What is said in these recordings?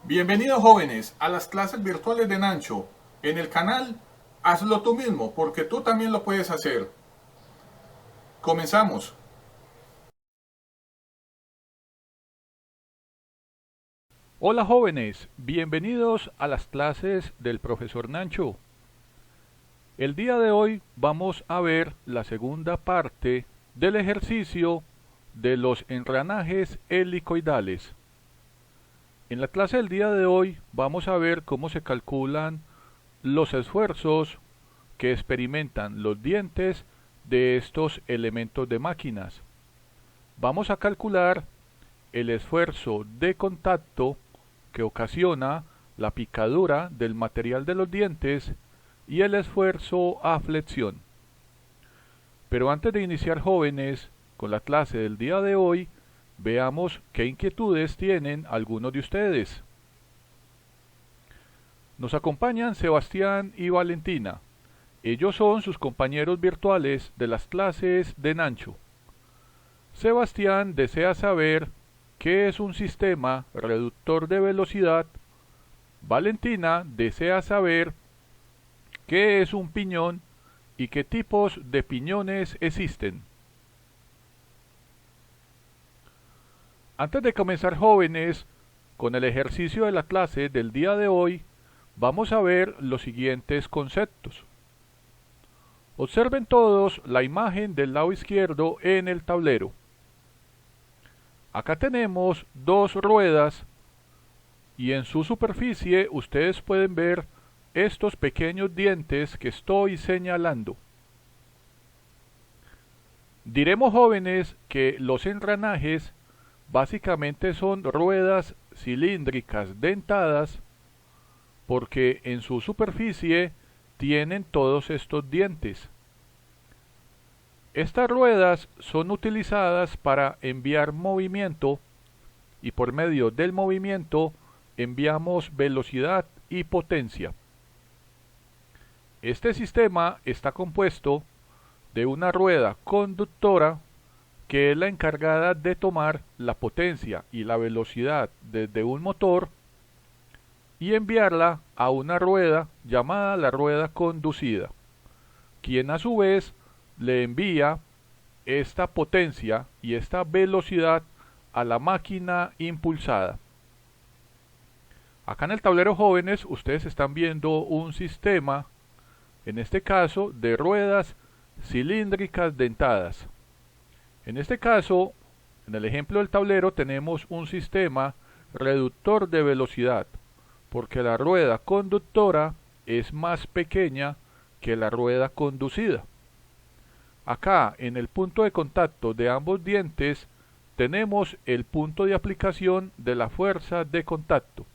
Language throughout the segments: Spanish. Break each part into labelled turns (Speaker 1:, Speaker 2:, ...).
Speaker 1: Bienvenidos jóvenes a las clases virtuales de Nancho. En el canal, hazlo tú mismo porque tú también lo puedes hacer. Comenzamos.
Speaker 2: Hola jóvenes, bienvenidos a las clases del profesor Nancho. El día de hoy vamos a ver la segunda parte del ejercicio de los engranajes helicoidales. En la clase del día de hoy vamos a ver cómo se calculan los esfuerzos que experimentan los dientes de estos elementos de máquinas. Vamos a calcular el esfuerzo de contacto que ocasiona la picadura del material de los dientes y el esfuerzo a flexión. Pero antes de iniciar jóvenes con la clase del día de hoy, veamos qué inquietudes tienen algunos de ustedes. Nos acompañan Sebastián y Valentina. Ellos son sus compañeros virtuales de las clases de Nancho. Sebastián desea saber qué es un sistema reductor de velocidad. Valentina desea saber qué es un piñón y qué tipos de piñones existen. Antes de comenzar jóvenes con el ejercicio de la clase del día de hoy, vamos a ver los siguientes conceptos. Observen todos la imagen del lado izquierdo en el tablero. Acá tenemos dos ruedas y en su superficie ustedes pueden ver estos pequeños dientes que estoy señalando. Diremos jóvenes que los engranajes básicamente son ruedas cilíndricas dentadas porque en su superficie tienen todos estos dientes. Estas ruedas son utilizadas para enviar movimiento y por medio del movimiento enviamos velocidad y potencia. Este sistema está compuesto de una rueda conductora que es la encargada de tomar la potencia y la velocidad desde un motor y enviarla a una rueda llamada la rueda conducida, quien a su vez le envía esta potencia y esta velocidad a la máquina impulsada. Acá en el tablero jóvenes ustedes están viendo un sistema, en este caso de ruedas cilíndricas dentadas. En este caso, en el ejemplo del tablero tenemos un sistema reductor de velocidad, porque la rueda conductora es más pequeña que la rueda conducida. Acá, en el punto de contacto de ambos dientes, tenemos el punto de aplicación de la fuerza de contacto.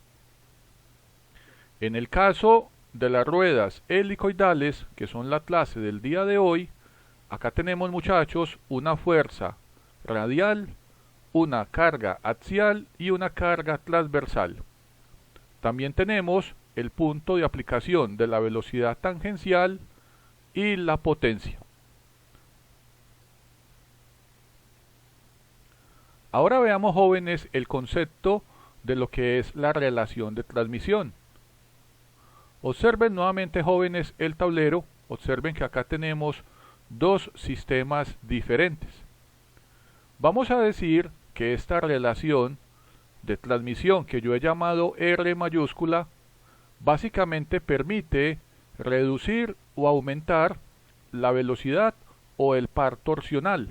Speaker 2: En el caso de las ruedas helicoidales, que son la clase del día de hoy, acá tenemos muchachos una fuerza radial, una carga axial y una carga transversal. También tenemos el punto de aplicación de la velocidad tangencial y la potencia. Ahora veamos jóvenes el concepto de lo que es la relación de transmisión. Observen nuevamente jóvenes el tablero, observen que acá tenemos dos sistemas diferentes. Vamos a decir que esta relación de transmisión que yo he llamado R mayúscula básicamente permite reducir o aumentar la velocidad o el par torsional.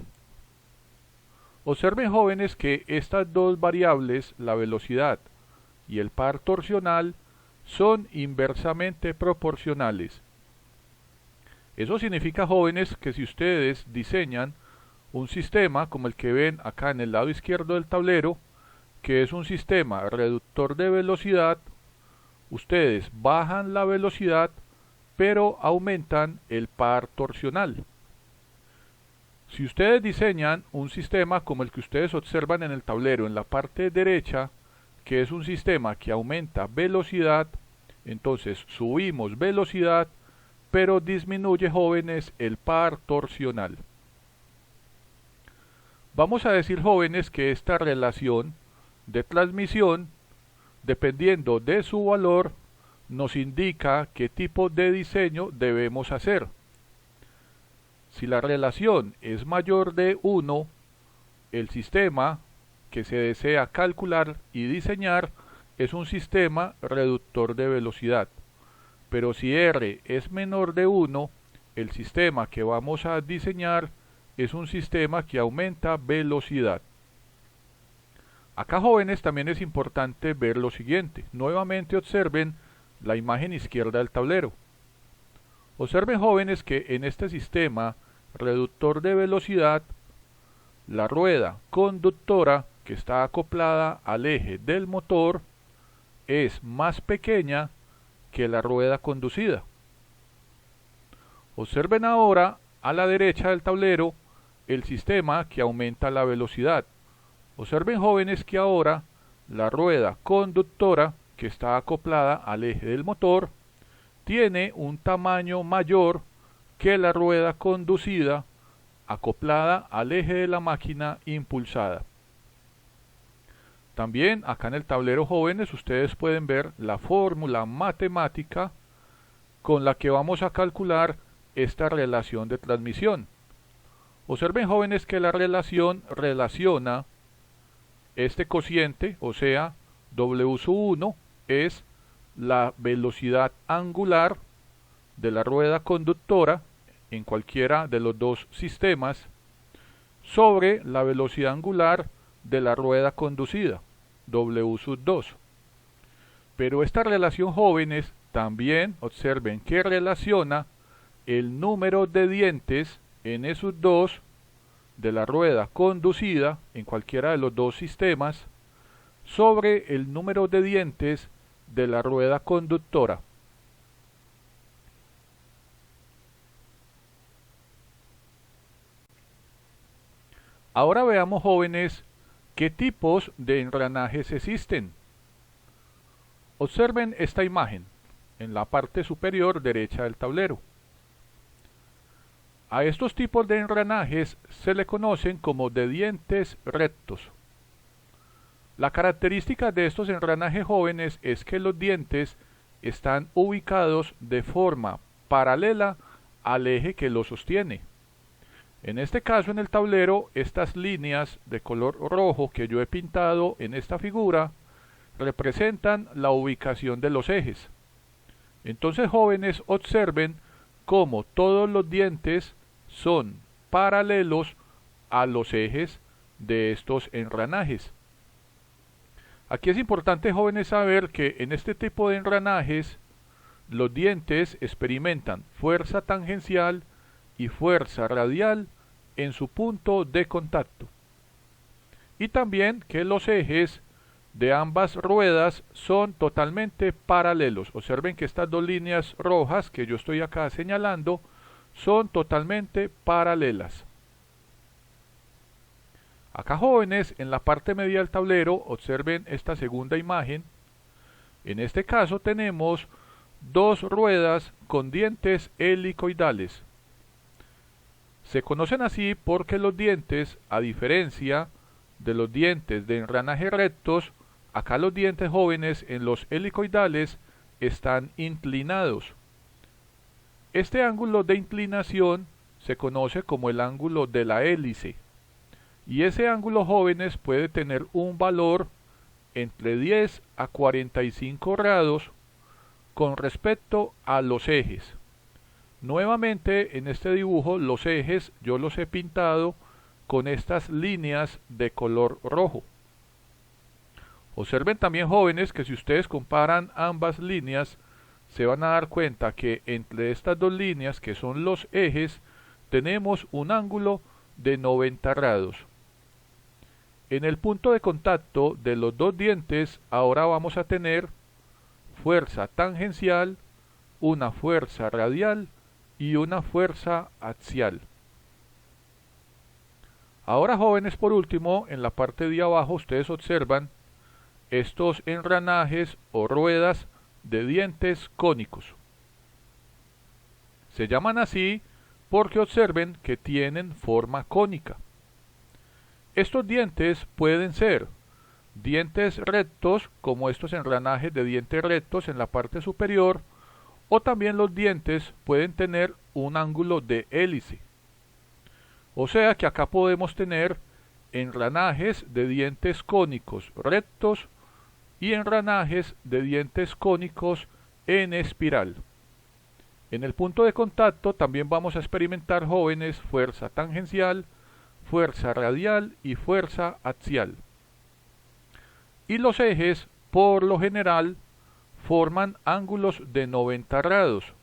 Speaker 2: Observen jóvenes que estas dos variables, la velocidad y el par torsional, son inversamente proporcionales. Eso significa jóvenes que si ustedes diseñan un sistema como el que ven acá en el lado izquierdo del tablero, que es un sistema reductor de velocidad, ustedes bajan la velocidad pero aumentan el par torsional. Si ustedes diseñan un sistema como el que ustedes observan en el tablero en la parte derecha, que es un sistema que aumenta velocidad, entonces subimos velocidad, pero disminuye jóvenes el par torsional. Vamos a decir jóvenes que esta relación de transmisión dependiendo de su valor, nos indica qué tipo de diseño debemos hacer. Si la relación es mayor de 1, el sistema que se desea calcular y diseñar es un sistema reductor de velocidad. Pero si R es menor de 1, el sistema que vamos a diseñar es un sistema que aumenta velocidad. Acá, jóvenes, también es importante ver lo siguiente. Nuevamente observen la imagen izquierda del tablero. Observen, jóvenes, que en este sistema reductor de velocidad, la rueda conductora que está acoplada al eje del motor es más pequeña que la rueda conducida. Observen ahora a la derecha del tablero el sistema que aumenta la velocidad. Observen, jóvenes, que ahora la rueda conductora que está acoplada al eje del motor tiene un tamaño mayor que la rueda conducida acoplada al eje de la máquina impulsada. También acá en el tablero, jóvenes, ustedes pueden ver la fórmula matemática con la que vamos a calcular esta relación de transmisión. Observen, jóvenes, que la relación relaciona este cociente, o sea, W1 es la velocidad angular de la rueda conductora en cualquiera de los dos sistemas sobre la velocidad angular de la rueda conducida, W2. Pero esta relación, jóvenes, también observen que relaciona el número de dientes en esos dos de la rueda conducida en cualquiera de los dos sistemas sobre el número de dientes de la rueda conductora. Ahora veamos, jóvenes, qué tipos de engranajes existen. Observen esta imagen en la parte superior derecha del tablero. A estos tipos de engranajes se le conocen como de dientes rectos. La característica de estos engranajes, jóvenes, es que los dientes están ubicados de forma paralela al eje que los sostiene. En este caso, en el tablero, estas líneas de color rojo que yo he pintado en esta figura representan la ubicación de los ejes. Entonces, jóvenes, observen cómo todos los dientes son paralelos a los ejes de estos engranajes. Aquí es importante, jóvenes, saber que en este tipo de engranajes los dientes experimentan fuerza tangencial y fuerza radial en su punto de contacto. Y también que los ejes de ambas ruedas son totalmente paralelos. Observen que estas dos líneas rojas que yo estoy acá señalando son totalmente paralelas. Acá, jóvenes, en la parte media del tablero, observen esta segunda imagen. En este caso tenemos dos ruedas con dientes helicoidales. Se conocen así porque los dientes, a diferencia de los dientes de engranaje rectos, acá los dientes, jóvenes, en los helicoidales están inclinados. Este ángulo de inclinación se conoce como el ángulo de la hélice. Y ese ángulo, jóvenes, puede tener un valor entre 10 a 45 grados con respecto a los ejes. Nuevamente, en este dibujo, los ejes yo los he pintado con estas líneas de color rojo. Observen también, jóvenes, que si ustedes comparan ambas líneas, se van a dar cuenta que entre estas dos líneas, que son los ejes, tenemos un ángulo de 90 grados. En el punto de contacto de los dos dientes, ahora vamos a tener fuerza tangencial, una fuerza radial y una fuerza axial. Ahora, jóvenes, por último, en la parte de abajo ustedes observan estos engranajes o ruedas de dientes cónicos. Se llaman así porque observen que tienen forma cónica. Estos dientes pueden ser dientes rectos, como estos engranajes de dientes rectos en la parte superior, o también los dientes pueden tener un ángulo de hélice. O sea que acá podemos tener engranajes de dientes cónicos rectos y engranajes de dientes cónicos en espiral. En el punto de contacto también vamos a experimentar, jóvenes, fuerza tangencial, fuerza radial y fuerza axial. Y los ejes, por lo general, forman ángulos de 90 grados,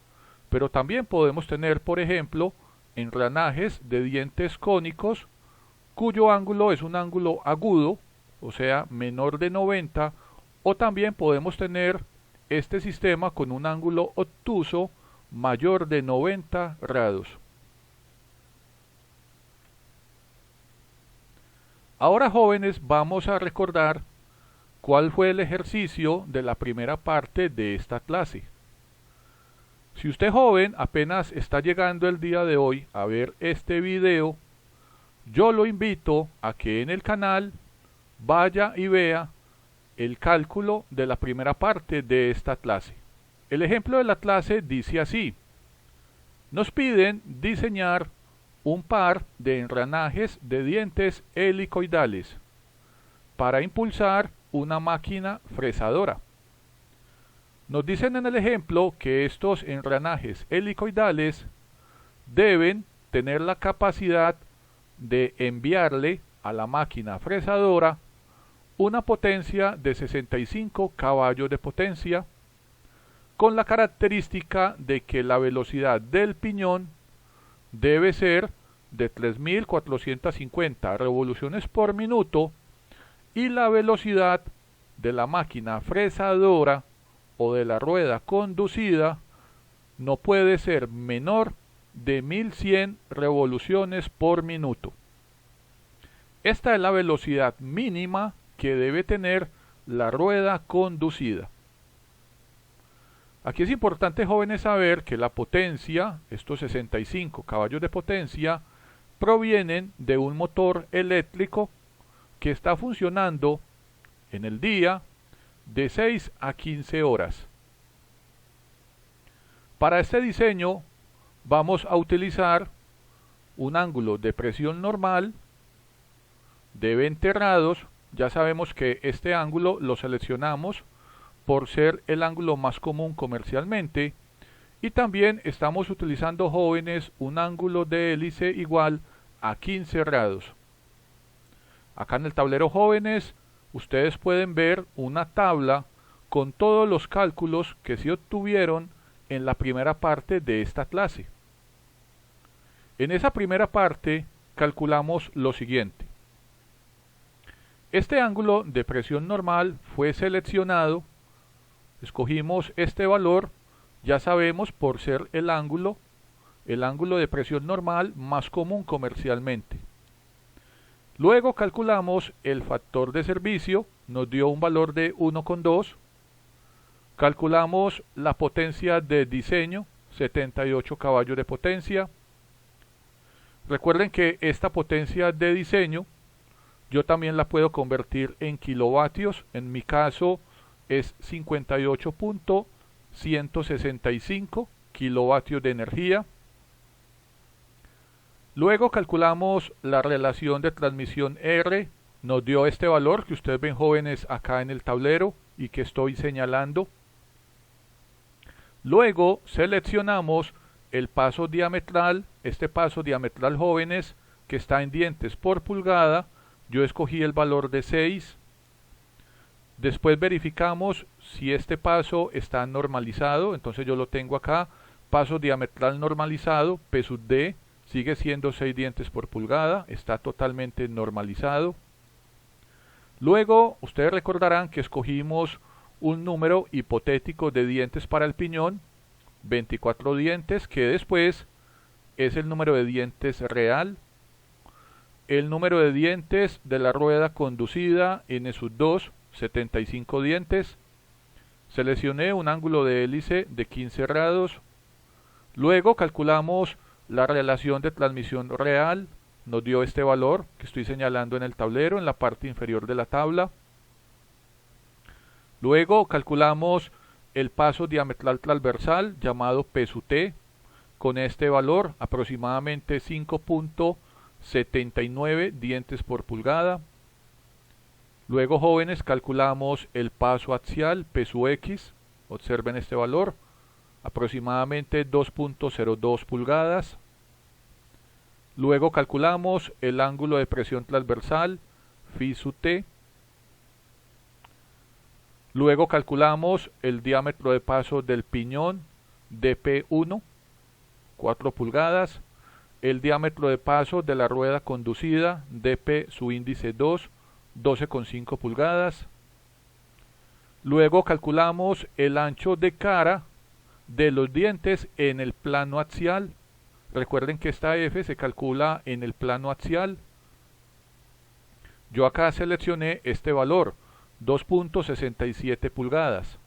Speaker 2: pero también podemos tener, por ejemplo, engranajes de dientes cónicos cuyo ángulo es un ángulo agudo, o sea, menor de 90, o también podemos tener este sistema con un ángulo obtuso mayor de 90 grados. Ahora, jóvenes, vamos a recordar cuál fue el ejercicio de la primera parte de esta clase. Si usted, joven, apenas está llegando el día de hoy a ver este video, yo lo invito a que en el canal vaya y vea el cálculo de la primera parte de esta clase. El ejemplo de la clase dice así: nos piden diseñar un par de engranajes de dientes helicoidales para impulsar una máquina fresadora. Nos dicen en el ejemplo que estos engranajes helicoidales deben tener la capacidad de enviarle a la máquina fresadora una potencia de 65 caballos de potencia, con la característica de que la velocidad del piñón debe ser de 3.450 revoluciones por minuto y la velocidad de la máquina fresadora o de la rueda conducida no puede ser menor de 1.100 revoluciones por minuto. Esta es la velocidad mínima que debe tener la rueda conducida. Aquí es importante, jóvenes, saber que la potencia, estos 65 caballos de potencia, provienen de un motor eléctrico que está funcionando en el día de 6 a 15 horas. Para este diseño vamos a utilizar un ángulo de presión normal de 20 grados. Ya sabemos que este ángulo lo seleccionamos por ser el ángulo más común comercialmente, y también estamos utilizando, jóvenes, un ángulo de hélice igual a 15 grados. Acá en el tablero, jóvenes, ustedes pueden ver una tabla con todos los cálculos que se obtuvieron en la primera parte de esta clase. En esa primera parte calculamos lo siguiente: este ángulo de presión normal fue seleccionado, escogimos este valor, ya sabemos, por ser el ángulo de presión normal más común comercialmente. Luego calculamos el factor de servicio, nos dio un valor de 1,2. Calculamos la potencia de diseño, 78 caballos de potencia. Recuerden que esta potencia de diseño yo también la puedo convertir en kilovatios. En mi caso es 58.165 kilovatios de energía. Luego calculamos la relación de transmisión R, nos dio este valor que ustedes ven, jóvenes, acá en el tablero y que estoy señalando. Luego seleccionamos el paso diametral, este paso diametral, jóvenes, que está en dientes por pulgada. Yo escogí el valor de 6. Después verificamos si este paso está normalizado, entonces yo lo tengo acá, paso diametral normalizado, P sub D, sigue siendo 6 dientes por pulgada, está totalmente normalizado. Luego, ustedes recordarán que escogimos un número hipotético de dientes para el piñón, 24 dientes, que después es el número de dientes real. El número de dientes de la rueda conducida N sub 2, 75 dientes. Seleccioné un ángulo de hélice de 15 grados. Luego calculamos la relación de transmisión real, nos dio este valor que estoy señalando en el tablero, en la parte inferior de la tabla. Luego calculamos el paso diametral transversal llamado P sub T con este valor, aproximadamente 5.79 dientes por pulgada. Luego, jóvenes, calculamos el paso axial P sub X, observen este valor, aproximadamente 2.02 pulgadas. Luego calculamos el ángulo de presión transversal Phi sub T. Luego calculamos el diámetro de paso del piñón DP1, 4 pulgadas. El diámetro de paso de la rueda conducida DP su índice 2, 12,5 pulgadas. Luego calculamos el ancho de cara de los dientes en el plano axial. Recuerden que esta F se calcula en el plano axial. Yo acá seleccioné este valor, 2.67 pulgadas.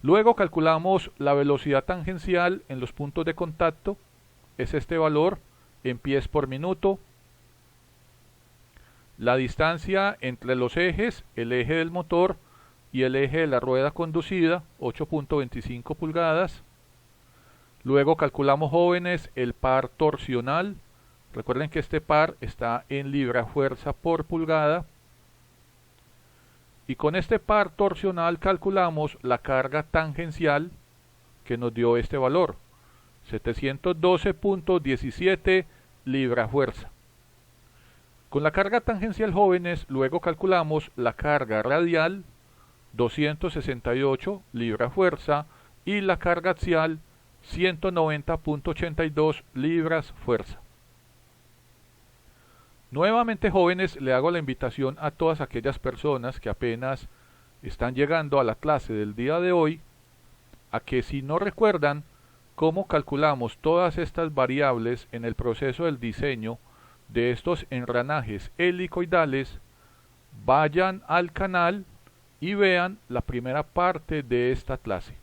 Speaker 2: Luego calculamos la velocidad tangencial en los puntos de contacto, es este valor en pies por minuto. La distancia entre los ejes, el eje del motor y el eje de la rueda conducida, 8.25 pulgadas. Luego calculamos, jóvenes, el par torsional. Recuerden que este par está en libra-fuerza por pulgada. Y con este par torsional calculamos la carga tangencial que nos dio este valor, 712.17 libra-fuerza. Con la carga tangencial, jóvenes, luego calculamos la carga radial, 268 libra-fuerza, y la carga axial, 190.82 libras-fuerza. Nuevamente, jóvenes, le hago la invitación a todas aquellas personas que apenas están llegando a la clase del día de hoy, a que si no recuerdan cómo calculamos todas estas variables en el proceso del diseño de estos engranajes helicoidales, vayan al canal y vean la primera parte de esta clase.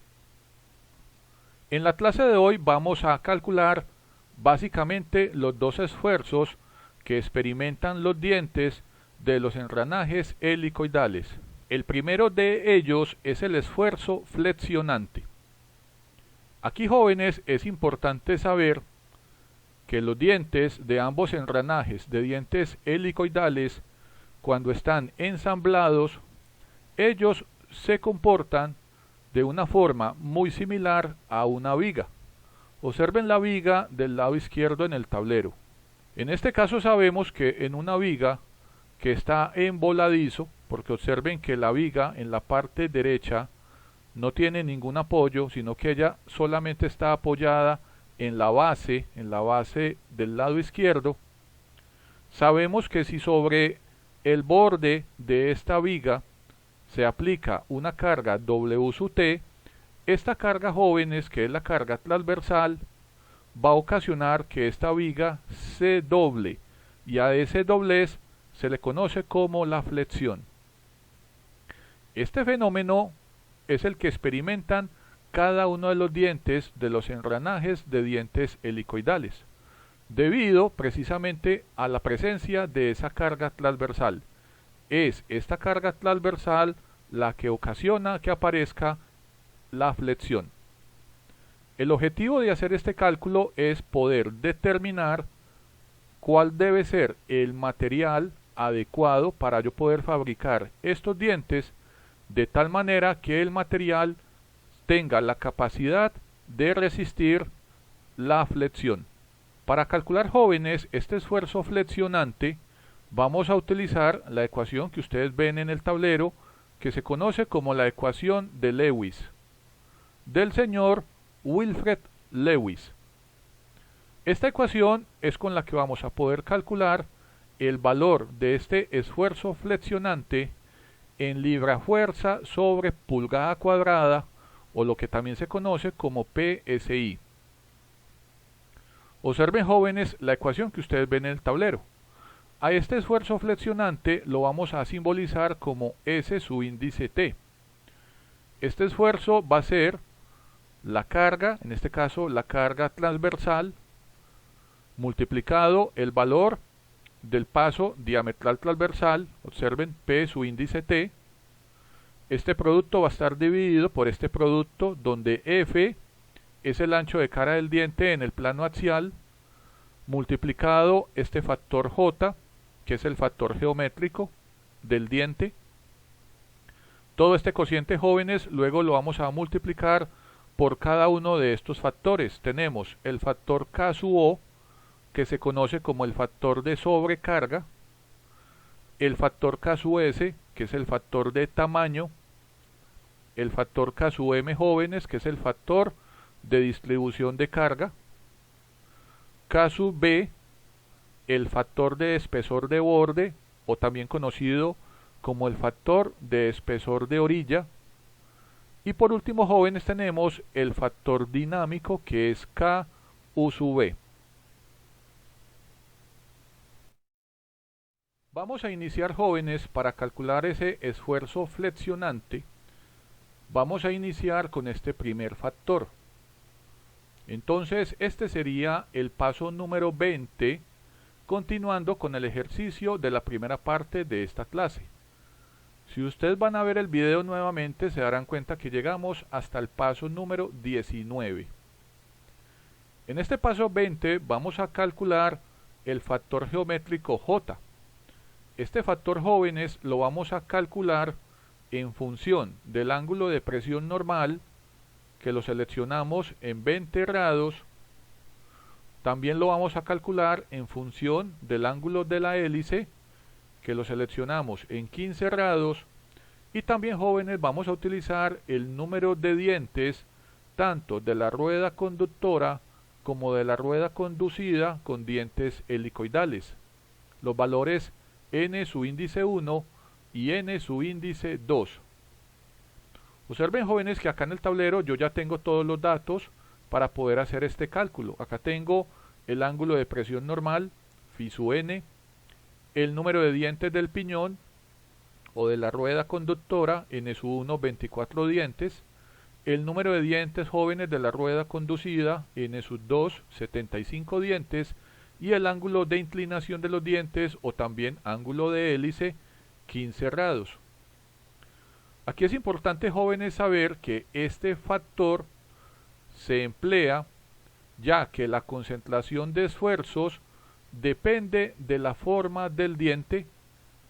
Speaker 2: En la clase de hoy vamos a calcular básicamente los dos esfuerzos que experimentan los dientes de los engranajes helicoidales. El primero de ellos es el esfuerzo flexionante. Aquí, jóvenes, es importante saber que los dientes de ambos engranajes de dientes helicoidales, cuando están ensamblados, ellos se comportan de una forma muy similar a una viga. Observen la viga del lado izquierdo en el tablero. En este caso sabemos que en una viga que está en voladizo, porque observen que la viga en la parte derecha no tiene ningún apoyo, sino que ella solamente está apoyada en la base del lado izquierdo. Sabemos que si sobre el borde de esta viga se aplica una carga W sub T, esta carga, jóvenes, que es la carga transversal, va a ocasionar que esta viga se doble, y a ese doblez se le conoce como la flexión. Este fenómeno es el que experimentan cada uno de los dientes de los engranajes de dientes helicoidales, debido precisamente a la presencia de esa carga transversal. Es esta carga transversal la que ocasiona que aparezca la flexión. El objetivo de hacer este cálculo es poder determinar cuál debe ser el material adecuado para yo poder fabricar estos dientes de tal manera que el material tenga la capacidad de resistir la flexión. Para calcular, jóvenes, este esfuerzo flexionante, vamos a utilizar la ecuación que ustedes ven en el tablero, que se conoce como la ecuación de Lewis, del señor Wilfred Lewis. Esta ecuación es con la que vamos a poder calcular el valor de este esfuerzo flexionante en libra-fuerza sobre pulgada cuadrada, o lo que también se conoce como PSI. Observen, jóvenes, la ecuación que ustedes ven en el tablero. A este esfuerzo flexionante lo vamos a simbolizar como S sub índice T. Este esfuerzo va a ser la carga, en este caso la carga transversal, multiplicado el valor del paso diametral transversal, observen P sub índice T, Este producto va a estar dividido por este producto donde F es el ancho de cara del diente en el plano axial, multiplicado este factor J, que es el factor geométrico del diente. Todo este cociente, jóvenes, luego lo vamos a multiplicar por cada uno de estos factores. Tenemos el factor K sub O, que se conoce como el factor de sobrecarga, el factor K sub S, que es el factor de tamaño, el factor K sub M, jóvenes, que es el factor de distribución de carga, K sub B, el factor de espesor de borde, o también conocido como el factor de espesor de orilla, y por último, jóvenes, tenemos el factor dinámico, que es K U sub B. Vamos a iniciar, jóvenes, para calcular ese esfuerzo flexionante. Vamos a iniciar con este primer factor. Entonces, este sería el paso número 20, continuando con el ejercicio de la primera parte de esta clase. Si ustedes van a ver el video nuevamente, se darán cuenta que llegamos hasta el paso número 19. En este paso 20 vamos a calcular el factor geométrico J. Este factor, jóvenes, lo vamos a calcular en función del ángulo de presión normal, que lo seleccionamos en 20 grados. También lo vamos a calcular en función del ángulo de la hélice, que lo seleccionamos en 15 grados, y también, jóvenes, vamos a utilizar el número de dientes tanto de la rueda conductora como de la rueda conducida con dientes helicoidales. Los valores n su índice 1 y n su índice 2. Observen, jóvenes, que acá en el tablero yo ya tengo todos los datos para poder hacer este cálculo. Acá tengo el ángulo de presión normal, phi sub n, el número de dientes del piñón o de la rueda conductora, n sub 1, 24 dientes, el número de dientes, jóvenes, de la rueda conducida, n sub 2, 75 dientes, y el ángulo de inclinación de los dientes, o también ángulo de hélice, 15 grados. Aquí es importante, jóvenes, saber que este factor se emplea ya que la concentración de esfuerzos depende de la forma del diente,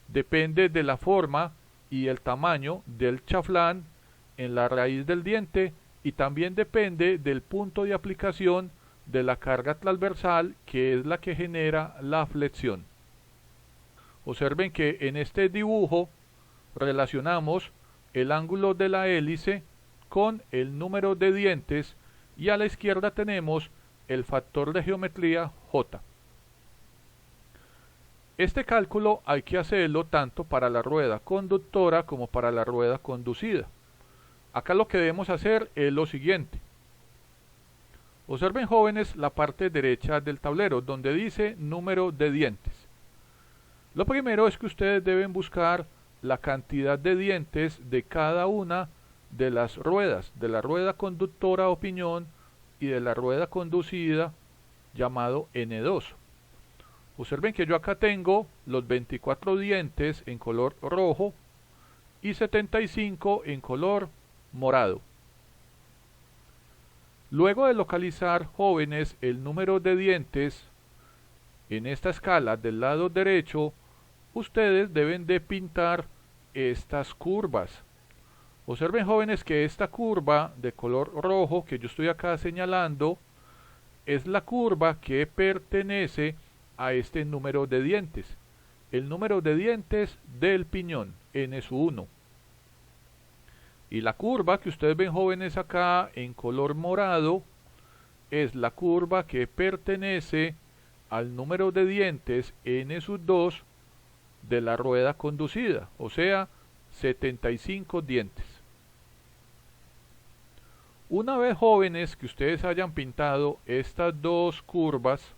Speaker 2: depende de la forma y el tamaño del chaflán en la raíz del diente, y también depende del punto de aplicación de la carga transversal, que es la que genera la flexión. Observen que en este dibujo relacionamos el ángulo de la hélice con el número de dientes, y a la izquierda tenemos el factor de geometría J. Este cálculo hay que hacerlo tanto para la rueda conductora como para la rueda conducida. Acá lo que debemos hacer es lo siguiente. Observen, jóvenes, la parte derecha del tablero donde dice número de dientes. Lo primero es que ustedes deben buscar la cantidad de dientes de cada una de las ruedas, de la rueda conductora o piñón y de la rueda conducida, llamado N2. Observen que yo acá tengo los 24 dientes en color rojo y 75 en color morado. Luego de localizar, jóvenes, el número de dientes en esta escala del lado derecho, ustedes deben de pintar estas curvas. Observen, jóvenes, que esta curva de color rojo que yo estoy acá señalando es la curva que pertenece a este número de dientes, el número de dientes del piñón, n sub 1. Y la curva que ustedes ven, jóvenes, acá en color morado es la curva que pertenece al número de dientes n sub 2 de la rueda conducida, o sea, 75 dientes. Una vez, jóvenes, que ustedes hayan pintado estas dos curvas,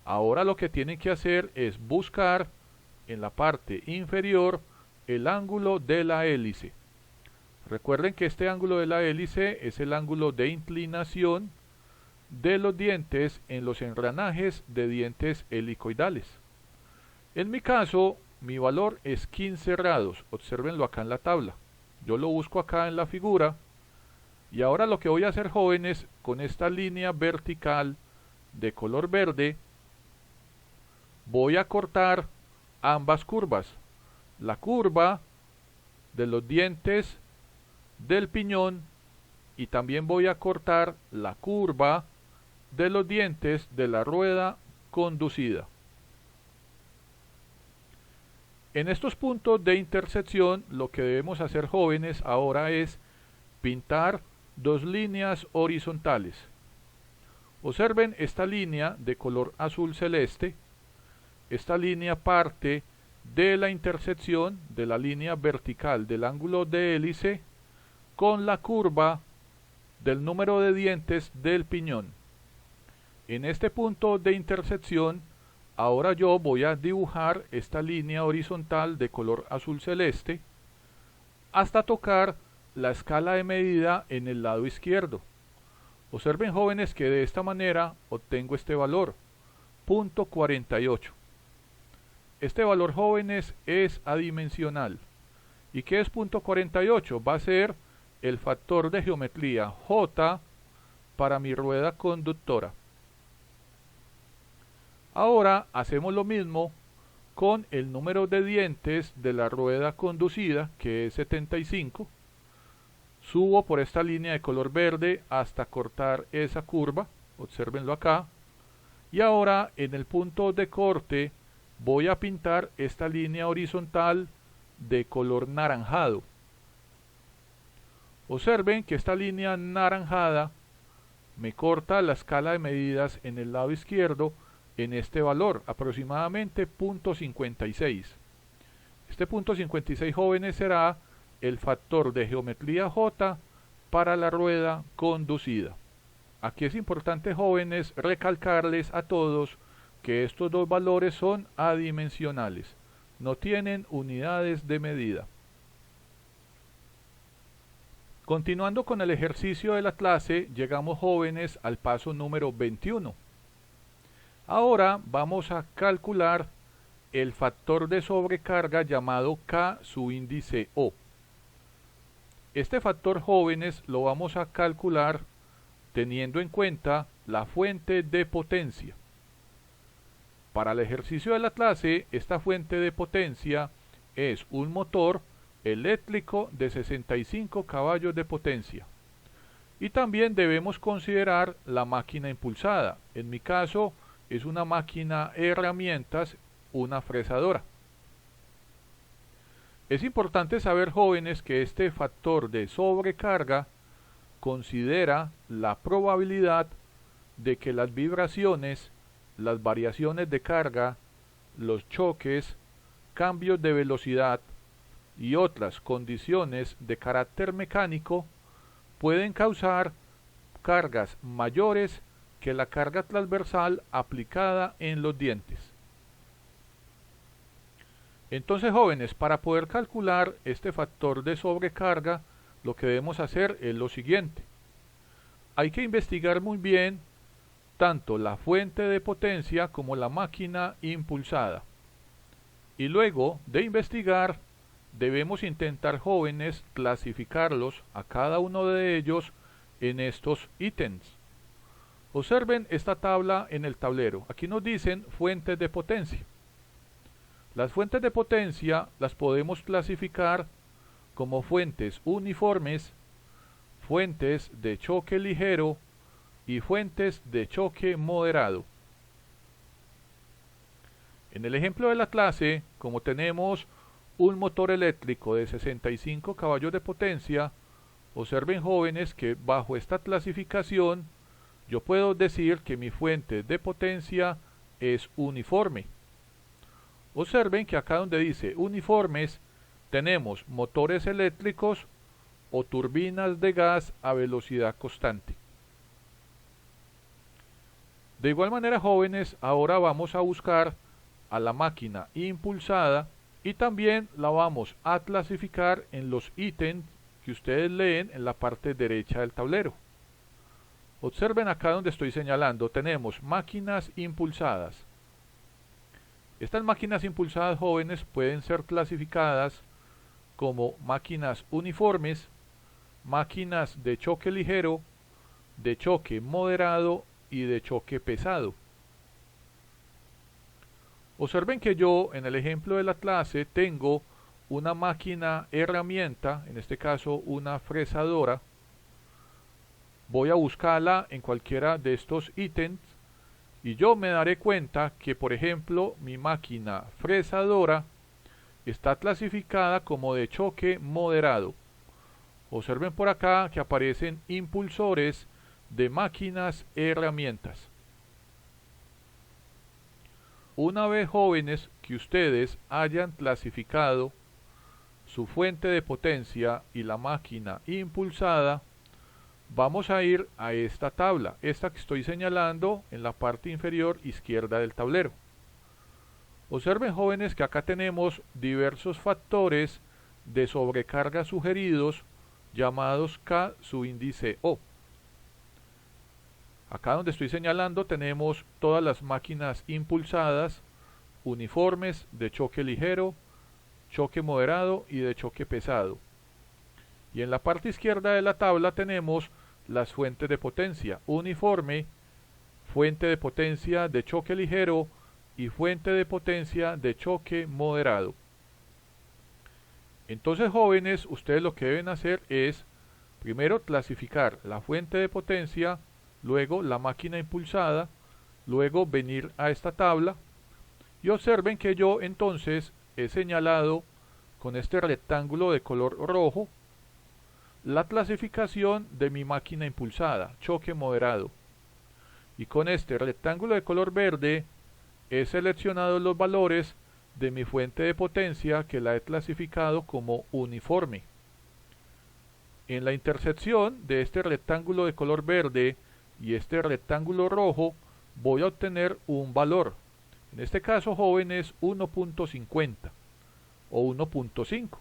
Speaker 2: ahora lo que tienen que hacer es buscar en la parte inferior el ángulo de la hélice. Recuerden que este ángulo de la hélice es el ángulo de inclinación de los dientes en los engranajes de dientes helicoidales. En mi caso, mi valor es 15 grados. Obsérvenlo acá en la tabla. Yo lo busco acá en la figura. Y ahora lo que voy a hacer, jóvenes, con esta línea vertical de color verde, voy a cortar ambas curvas. La curva de los dientes del piñón y también voy a cortar la curva de los dientes de la rueda conducida. En estos puntos de intersección lo que debemos hacer, jóvenes, ahora es pintar dos líneas horizontales. Observen esta línea de color azul celeste. Esta línea parte de la intersección de la línea vertical del ángulo de hélice con la curva del número de dientes del piñón. En este punto de intersección, ahora yo voy a dibujar esta línea horizontal de color azul celeste hasta tocar la escala de medida en el lado izquierdo. Observen, jóvenes, que de esta manera obtengo este valor, punto 48. Este valor, jóvenes, es adimensional. ¿Y qué es punto 48? Va a ser el factor de geometría J para mi rueda conductora. Ahora hacemos lo mismo con el número de dientes de la rueda conducida, que es 75. Subo por esta línea de color verde hasta cortar esa curva, obsérvenlo acá. Y ahora en el punto de corte voy a pintar esta línea horizontal de color naranjado. Observen que esta línea anaranjada me corta la escala de medidas en el lado izquierdo en este valor, aproximadamente punto 56. Este punto 56, jóvenes, será el factor de geometría J para la rueda conducida. Aquí es importante, jóvenes, recalcarles a todos que estos dos valores son adimensionales, no tienen unidades de medida. Continuando con el ejercicio de la clase, llegamos, jóvenes, al paso número 21. Ahora vamos a calcular el factor de sobrecarga llamado K su índice O. Este factor, jóvenes, lo vamos a calcular teniendo en cuenta la fuente de potencia. Para el ejercicio de la clase, esta fuente de potencia es un motor eléctrico de 65 caballos de potencia. Y también debemos considerar la máquina impulsada. En mi caso es una máquina herramientas, una fresadora. Es importante saber, jóvenes, que este factor de sobrecarga considera la probabilidad de que las vibraciones, las variaciones de carga, los choques, cambios de velocidad y otras condiciones de carácter mecánico pueden causar cargas mayores que la carga transversal aplicada en los dientes. Entonces, jóvenes, para poder calcular este factor de sobrecarga, lo que debemos hacer es lo siguiente. Hay que investigar muy bien tanto la fuente de potencia como la máquina impulsada. Y luego de investigar, debemos intentar, jóvenes, clasificarlos a cada uno de ellos en estos ítems. Observen esta tabla en el tablero. Aquí nos dicen fuentes de potencia. Las fuentes de potencia las podemos clasificar como fuentes uniformes, fuentes de choque ligero y fuentes de choque moderado. En el ejemplo de la clase, como tenemos un motor eléctrico de 65 caballos de potencia, observen, jóvenes, que bajo esta clasificación yo puedo decir que mi fuente de potencia es uniforme. Observen que acá donde dice uniformes tenemos motores eléctricos o turbinas de gas a velocidad constante. De igual manera, jóvenes, ahora vamos a buscar a la máquina impulsada y también la vamos a clasificar en los ítems que ustedes leen en la parte derecha del tablero. Observen acá donde estoy señalando, tenemos máquinas impulsadas. Estas máquinas impulsadas, jóvenes, pueden ser clasificadas como máquinas uniformes, máquinas de choque ligero, de choque moderado y de choque pesado. Observen que yo en el ejemplo de la clase tengo una máquina herramienta, en este caso una fresadora. Voy a buscarla en cualquiera de estos ítems y yo me daré cuenta que, por ejemplo, mi máquina fresadora está clasificada como de choque moderado. Observen por acá que aparecen impulsores de máquinas herramientas. Una vez, jóvenes, que ustedes hayan clasificado su fuente de potencia y la máquina impulsada, vamos a ir a esta tabla, esta que estoy señalando en la parte inferior izquierda del tablero. Observen, jóvenes, que acá tenemos diversos factores de sobrecarga sugeridos llamados K subíndice O. Acá donde estoy señalando tenemos todas las máquinas impulsadas, uniformes, de choque ligero, choque moderado y de choque pesado. Y en la parte izquierda de la tabla tenemos las fuentes de potencia: uniforme, fuente de potencia de choque ligero y fuente de potencia de choque moderado. Entonces, jóvenes, ustedes lo que deben hacer es primero clasificar la fuente de potencia, luego la máquina impulsada, luego venir a esta tabla y observen que yo entonces he señalado con este rectángulo de color rojo la clasificación de mi máquina impulsada, choque moderado, y con este rectángulo de color verde he seleccionado los valores de mi fuente de potencia, que la he clasificado como uniforme. En la intersección de este rectángulo de color verde y este rectángulo rojo voy a obtener un valor. En este caso, jóvenes, 1.50 o 1.5.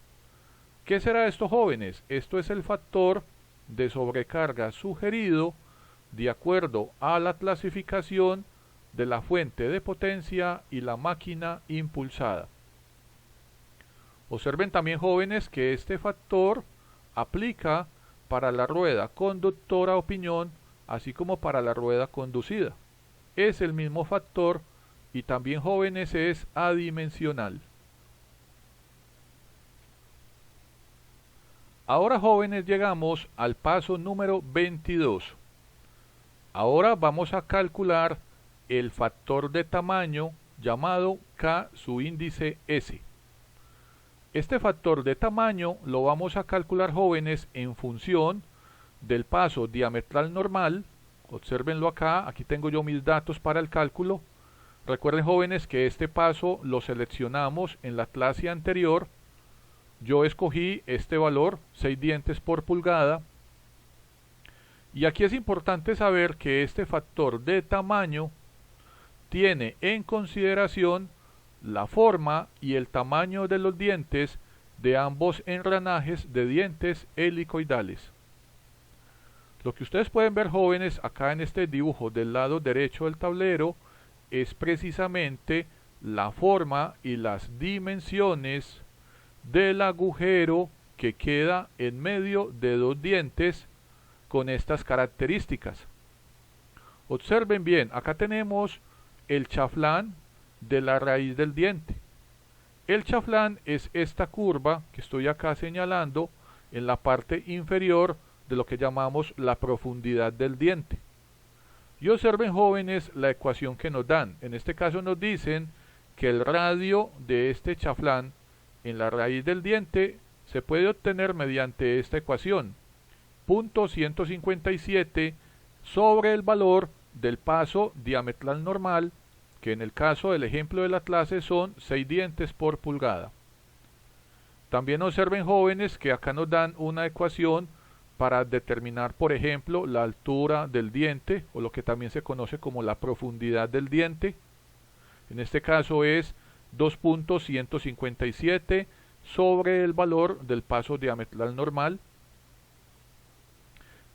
Speaker 2: ¿Qué será esto, jóvenes? Esto es el factor de sobrecarga sugerido de acuerdo a la clasificación de la fuente de potencia y la máquina impulsada. Observen también, jóvenes, que este factor aplica para la rueda conductora o piñón, así como para la rueda conducida. Es el mismo factor y también, jóvenes, es adimensional. Ahora, jóvenes, llegamos al paso número 22. Ahora vamos a calcular el factor de tamaño llamado K subíndice S. Este factor de tamaño lo vamos a calcular, jóvenes, en función del paso diametral normal. Obsérvenlo acá, aquí tengo yo mis datos para el cálculo. Recuerden, jóvenes, que este paso lo seleccionamos en la clase anterior. Yo escogí este valor, 6 dientes por pulgada. Y aquí es importante saber que este factor de tamaño tiene en consideración la forma y el tamaño de los dientes de ambos engranajes de dientes helicoidales. Lo que ustedes pueden ver, jóvenes, acá en este dibujo del lado derecho del tablero es precisamente la forma y las dimensiones del agujero que queda en medio de dos dientes con estas características. Observen bien, acá tenemos el chaflán de la raíz del diente. El chaflán es esta curva que estoy acá señalando en la parte inferior de lo que llamamos la profundidad del diente. Y observen, jóvenes, la ecuación que nos dan. En este caso nos dicen que el radio de este chaflán en la raíz del diente se puede obtener mediante esta ecuación: 0.157 sobre el valor del paso diametral normal, que en el caso del ejemplo de la clase son 6 dientes por pulgada. También observen, jóvenes, que acá nos dan una ecuación para determinar, por ejemplo, la altura del diente, o lo que también se conoce como la profundidad del diente. En este caso es 2.157 sobre el valor del paso diametral normal.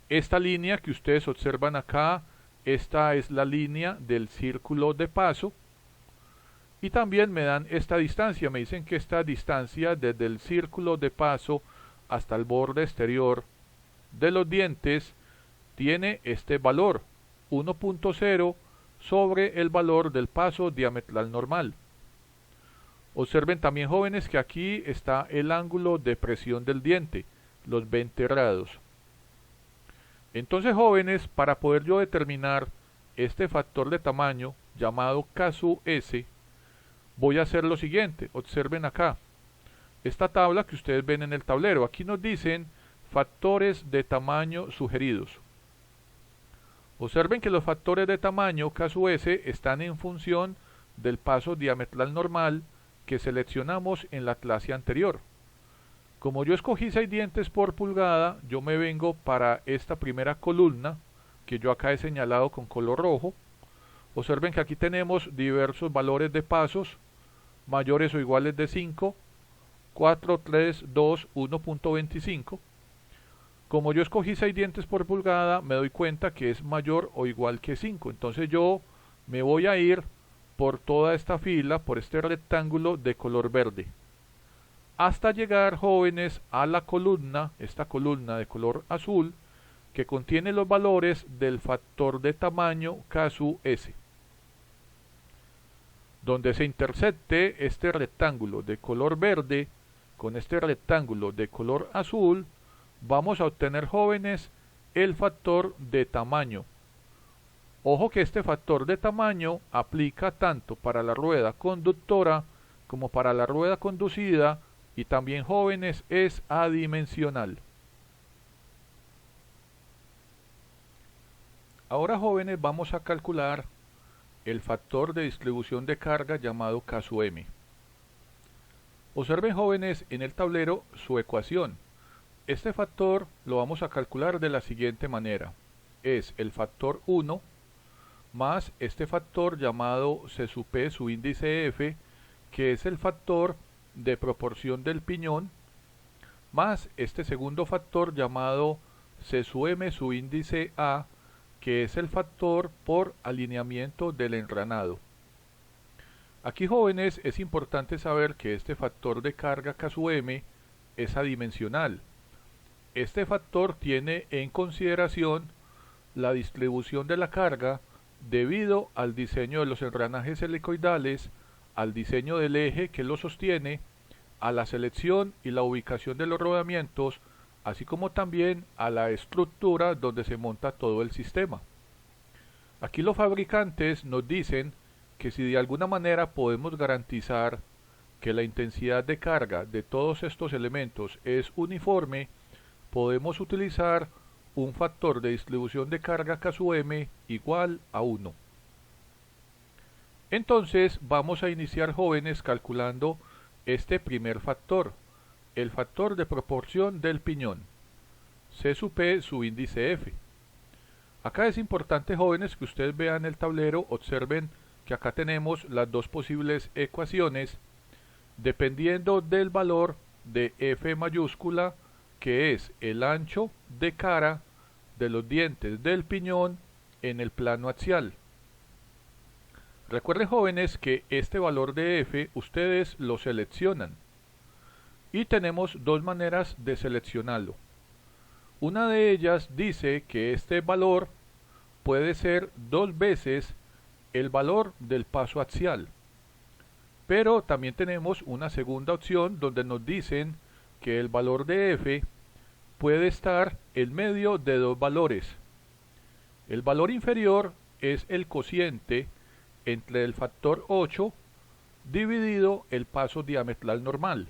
Speaker 2: Esta línea que ustedes observan acá, esta es la línea del círculo de paso. Y también me dan esta distancia, me dicen que esta distancia desde el círculo de paso hasta el borde exterior de los dientes tiene este valor, 1.0 sobre el valor del paso diametral normal. Observen también, jóvenes, que aquí está el ángulo de presión del diente, los 20 grados. Entonces, jóvenes, para poder yo determinar este factor de tamaño llamado K sub S, voy a hacer lo siguiente. Observen acá esta tabla que ustedes ven en el tablero. Aquí nos dicen factores de tamaño sugeridos. Observen que los factores de tamaño K sub S están en función del paso diametral normal que seleccionamos en la clase anterior. Como yo escogí 6 dientes por pulgada, yo me vengo para esta primera columna que yo acá he señalado con color rojo. Observen que aquí tenemos diversos valores de pasos mayores o iguales de 5, 4, 3, 2, 1.25. Como yo escogí 6 dientes por pulgada, me doy cuenta que es mayor o igual que 5. Entonces yo me voy a ir por toda esta fila, por este rectángulo de color verde, hasta llegar, jóvenes, a la columna, esta columna de color azul, que contiene los valores del factor de tamaño K sub S. Donde se intersecte este rectángulo de color verde con este rectángulo de color azul, vamos a obtener, jóvenes, el factor de tamaño. Ojo que este factor de tamaño aplica tanto para la rueda conductora como para la rueda conducida, y también, jóvenes, es adimensional. Ahora, jóvenes, vamos a calcular el factor de distribución de carga llamado K sub M. Observen, jóvenes, en el tablero su ecuación. Este factor lo vamos a calcular de la siguiente manera. Es el factor 1 más este factor llamado C sub P, su índice F, que es el factor de proporción del piñón, más este segundo factor llamado C sub M, su índice A, que es el factor por alineamiento del enranado. Aquí, jóvenes, es importante saber que este factor de carga K sub M es adimensional. Este factor tiene en consideración la distribución de la carga debido al diseño de los engranajes helicoidales, al diseño del eje que lo sostiene, a la selección y la ubicación de los rodamientos, así como también a la estructura donde se monta todo el sistema. Aquí los fabricantes nos dicen que si de alguna manera podemos garantizar que la intensidad de carga de todos estos elementos es uniforme, podemos utilizar un factor de distribución de carga K sub M igual a 1. Entonces vamos a iniciar, jóvenes, calculando este primer factor, el factor de proporción del piñón, C sub P, su índice F. Acá es importante, jóvenes, que ustedes vean el tablero, observen que acá tenemos las dos posibles ecuaciones, dependiendo del valor de F mayúscula, que es el ancho de cara de los dientes del piñón en el plano axial. Recuerden, jóvenes, que este valor de F ustedes lo seleccionan y tenemos dos maneras de seleccionarlo. Una de ellas dice que este valor puede ser 2 veces el valor del paso axial, pero también tenemos una segunda opción donde nos dicen que el valor de F puede estar en medio de dos valores. El valor inferior es el cociente entre el factor 8 dividido el paso diametral normal,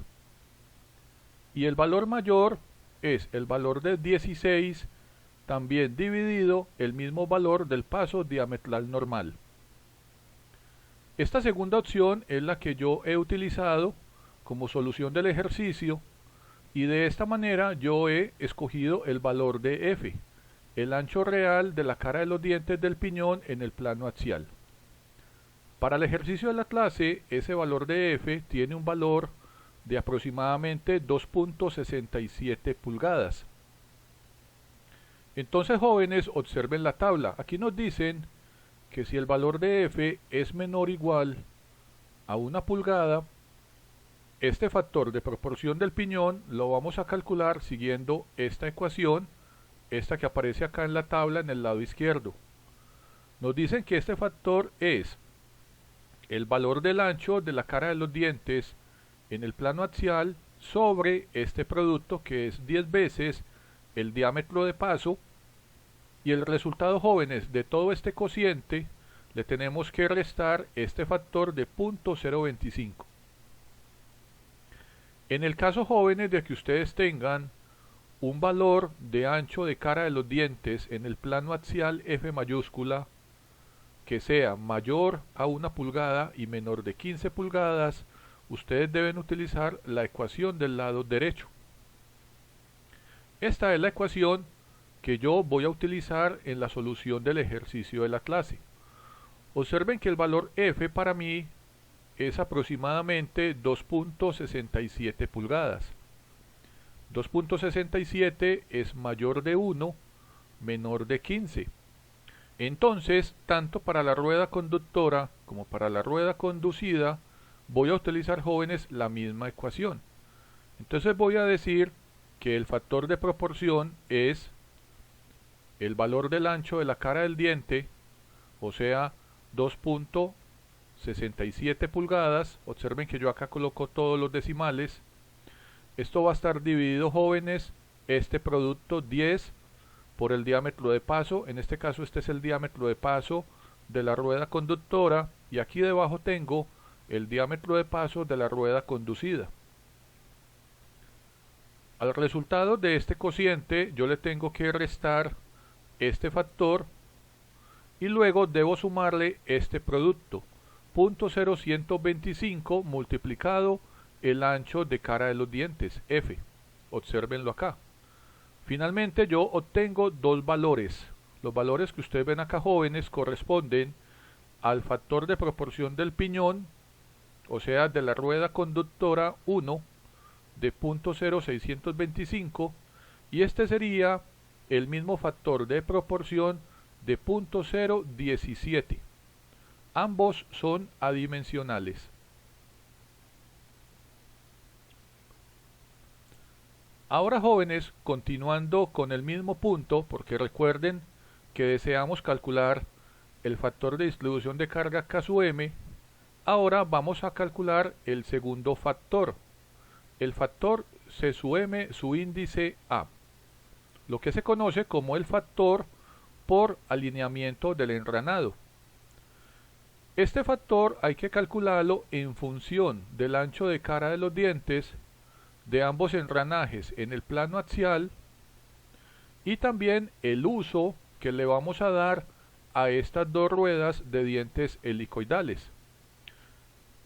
Speaker 2: y el valor mayor es el valor de 16 también dividido el mismo valor del paso diametral normal. Esta segunda opción es la que yo he utilizado como solución del ejercicio, y de esta manera yo he escogido el valor de F, el ancho real de la cara de los dientes del piñón en el plano axial. Para el ejercicio de la clase, ese valor de F tiene un valor de aproximadamente 2.67 pulgadas. Entonces, jóvenes, observen la tabla. Aquí nos dicen que si el valor de F es menor o igual a 1 pulgada, este factor de proporción del piñón lo vamos a calcular siguiendo esta ecuación, esta que aparece acá en la tabla en el lado izquierdo. Nos dicen que este factor es el valor del ancho de la cara de los dientes en el plano axial sobre este producto, que es 10 veces el diámetro de paso, y el resultado, jóvenes, de todo este cociente le tenemos que restar este factor de 0.025. En el caso, jóvenes, de que ustedes tengan un valor de ancho de cara de los dientes en el plano axial F mayúscula que sea mayor a 1 pulgada y menor de 15 pulgadas, ustedes deben utilizar la ecuación del lado derecho. Esta es la ecuación que yo voy a utilizar en la solución del ejercicio de la clase. Observen que el valor F para mí es aproximadamente 2.67 pulgadas. 2.67 es mayor de 1, menor de 15. Entonces, tanto para la rueda conductora como para la rueda conducida, voy a utilizar, jóvenes, la misma ecuación. Entonces voy a decir que el factor de proporción es el valor del ancho de la cara del diente, o sea, 2.67 pulgadas. Observen que yo acá coloco todos los decimales. Esto va a estar dividido, jóvenes, este producto 10 por el diámetro de paso. En este caso este es el diámetro de paso de la rueda conductora, y aquí debajo tengo el diámetro de paso de la rueda conducida. Al resultado de este cociente yo le tengo que restar este factor y luego debo sumarle este producto, 0.0125 multiplicado el ancho de cara de los dientes, F. Obsérvenlo acá. Finalmente yo obtengo dos valores. Los valores que ustedes ven acá, jóvenes, corresponden al factor de proporción del piñón, o sea, de la rueda conductora 1, de 0.0625, y este sería el mismo factor de proporción de 0.017. Ambos son adimensionales. Ahora, jóvenes, continuando con el mismo punto, porque recuerden que deseamos calcular el factor de distribución de carga K sub M, ahora vamos a calcular el segundo factor, el factor C sub M su índice A, lo que se conoce como el factor por alineamiento del enranado. Este factor hay que calcularlo en función del ancho de cara de los dientes de ambos engranajes en el plano axial y también el uso que le vamos a dar a estas dos ruedas de dientes helicoidales.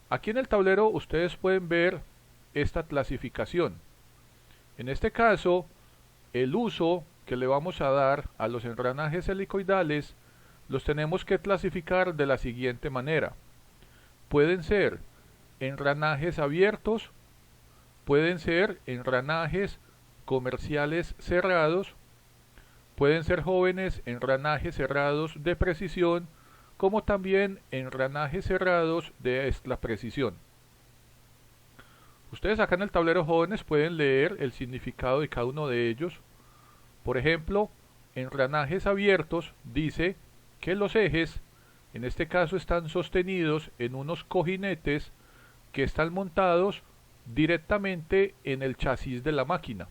Speaker 2: Aquí en el tablero ustedes pueden ver esta clasificación. En este caso, el uso que le vamos a dar a los engranajes helicoidales los tenemos que clasificar de la siguiente manera. Pueden ser engranajes abiertos, pueden ser engranajes comerciales cerrados, pueden ser, jóvenes, engranajes cerrados de precisión, como también engranajes cerrados de extra precisión. Ustedes acá en el tablero, jóvenes, pueden leer el significado de cada uno de ellos. Por ejemplo, engranajes abiertos dice que los ejes, en este caso, están sostenidos en unos cojinetes que están montados directamente en el chasis de la máquina.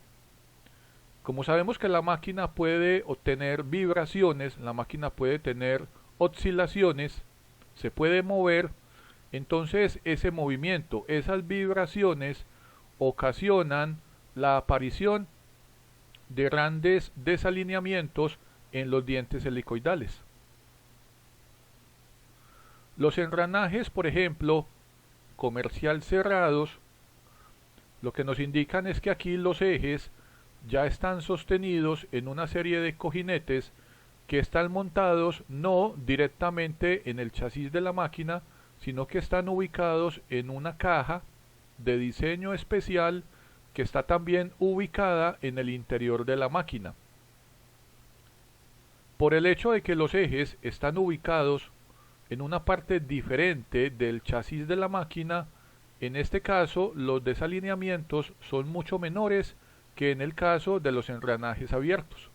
Speaker 2: Como sabemos que la máquina puede obtener vibraciones, la máquina puede tener oscilaciones, se puede mover, entonces ese movimiento, esas vibraciones ocasionan la aparición de grandes desalineamientos en los dientes helicoidales. Los engranajes, por ejemplo, comercial cerrados, lo que nos indican es que aquí los ejes ya están sostenidos en una serie de cojinetes que están montados no directamente en el chasis de la máquina, sino que están ubicados en una caja de diseño especial que está también ubicada en el interior de la máquina. Por el hecho de que los ejes están ubicados en una parte diferente del chasis de la máquina. En este caso, los desalineamientos son mucho menores que en el caso de los engranajes abiertos.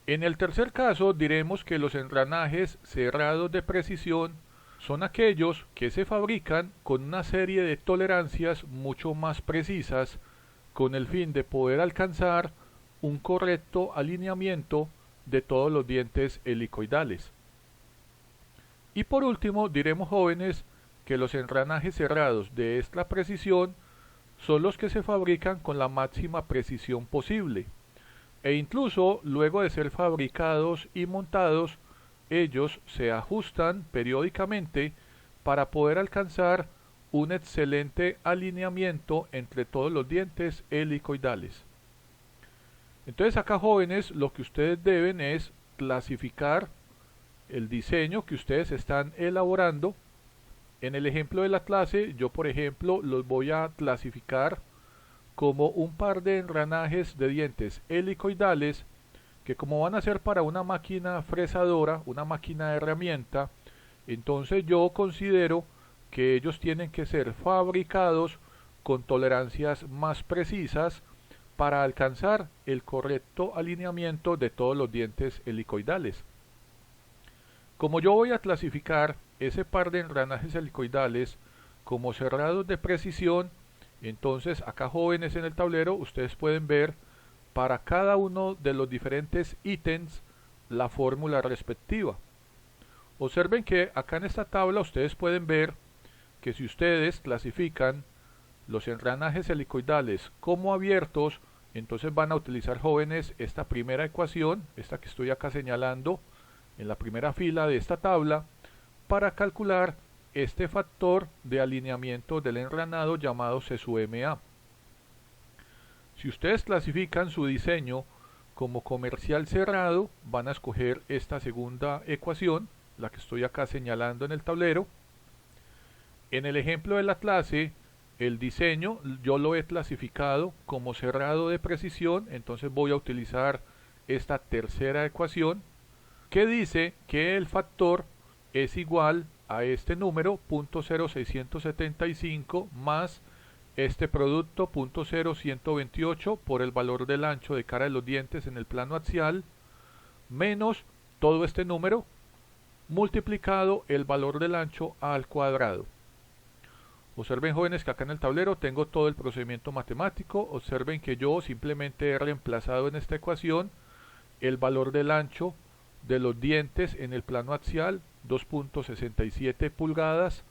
Speaker 2: En el tercer caso, diremos que los engranajes cerrados de precisión son aquellos que se fabrican con una serie de tolerancias mucho más precisas con el fin de poder alcanzar un correcto alineamiento de todos los dientes helicoidales. Y por último, diremos, jóvenes, que los engranajes cerrados de esta precisión son los que se fabrican con la máxima precisión posible, e incluso luego de ser fabricados y montados, ellos se ajustan periódicamente para poder alcanzar un excelente alineamiento entre todos los dientes helicoidales. Entonces acá, jóvenes, lo que ustedes deben es clasificar el diseño que ustedes están elaborando. En el ejemplo de la clase, yo por ejemplo los voy a clasificar como un par de engranajes de dientes helicoidales que, como van a ser para una máquina fresadora, una máquina de herramienta, entonces yo considero que ellos tienen que ser fabricados con tolerancias más precisas para alcanzar el correcto alineamiento de todos los dientes helicoidales. Como yo voy a clasificar ese par de engranajes helicoidales como cerrados de precisión, entonces acá, jóvenes, en el tablero ustedes pueden ver para cada uno de los diferentes ítems la fórmula respectiva. Observen que acá en esta tabla ustedes pueden ver que si ustedes clasifican los engranajes helicoidales como abiertos, entonces van a utilizar, jóvenes, esta primera ecuación, esta que estoy acá señalando en la primera fila de esta tabla, para calcular este factor de alineamiento del engranado llamado C sub MA. Si ustedes clasifican su diseño como comercial cerrado, van a escoger esta segunda ecuación, la que estoy acá señalando en el tablero. En el ejemplo de la clase, el diseño yo lo he clasificado como cerrado de precisión, entonces voy a utilizar esta tercera ecuación que dice que el factor es igual a este número, 0.0675, más este producto, 0.0128, por el valor del ancho de cara de los dientes en el plano axial, menos todo este número, multiplicado el valor del ancho al cuadrado. Observen, jóvenes, que acá en el tablero tengo todo el procedimiento matemático. Observen que yo simplemente he reemplazado en esta ecuación el valor del ancho de los dientes en el plano axial, 2.67 pulgadas.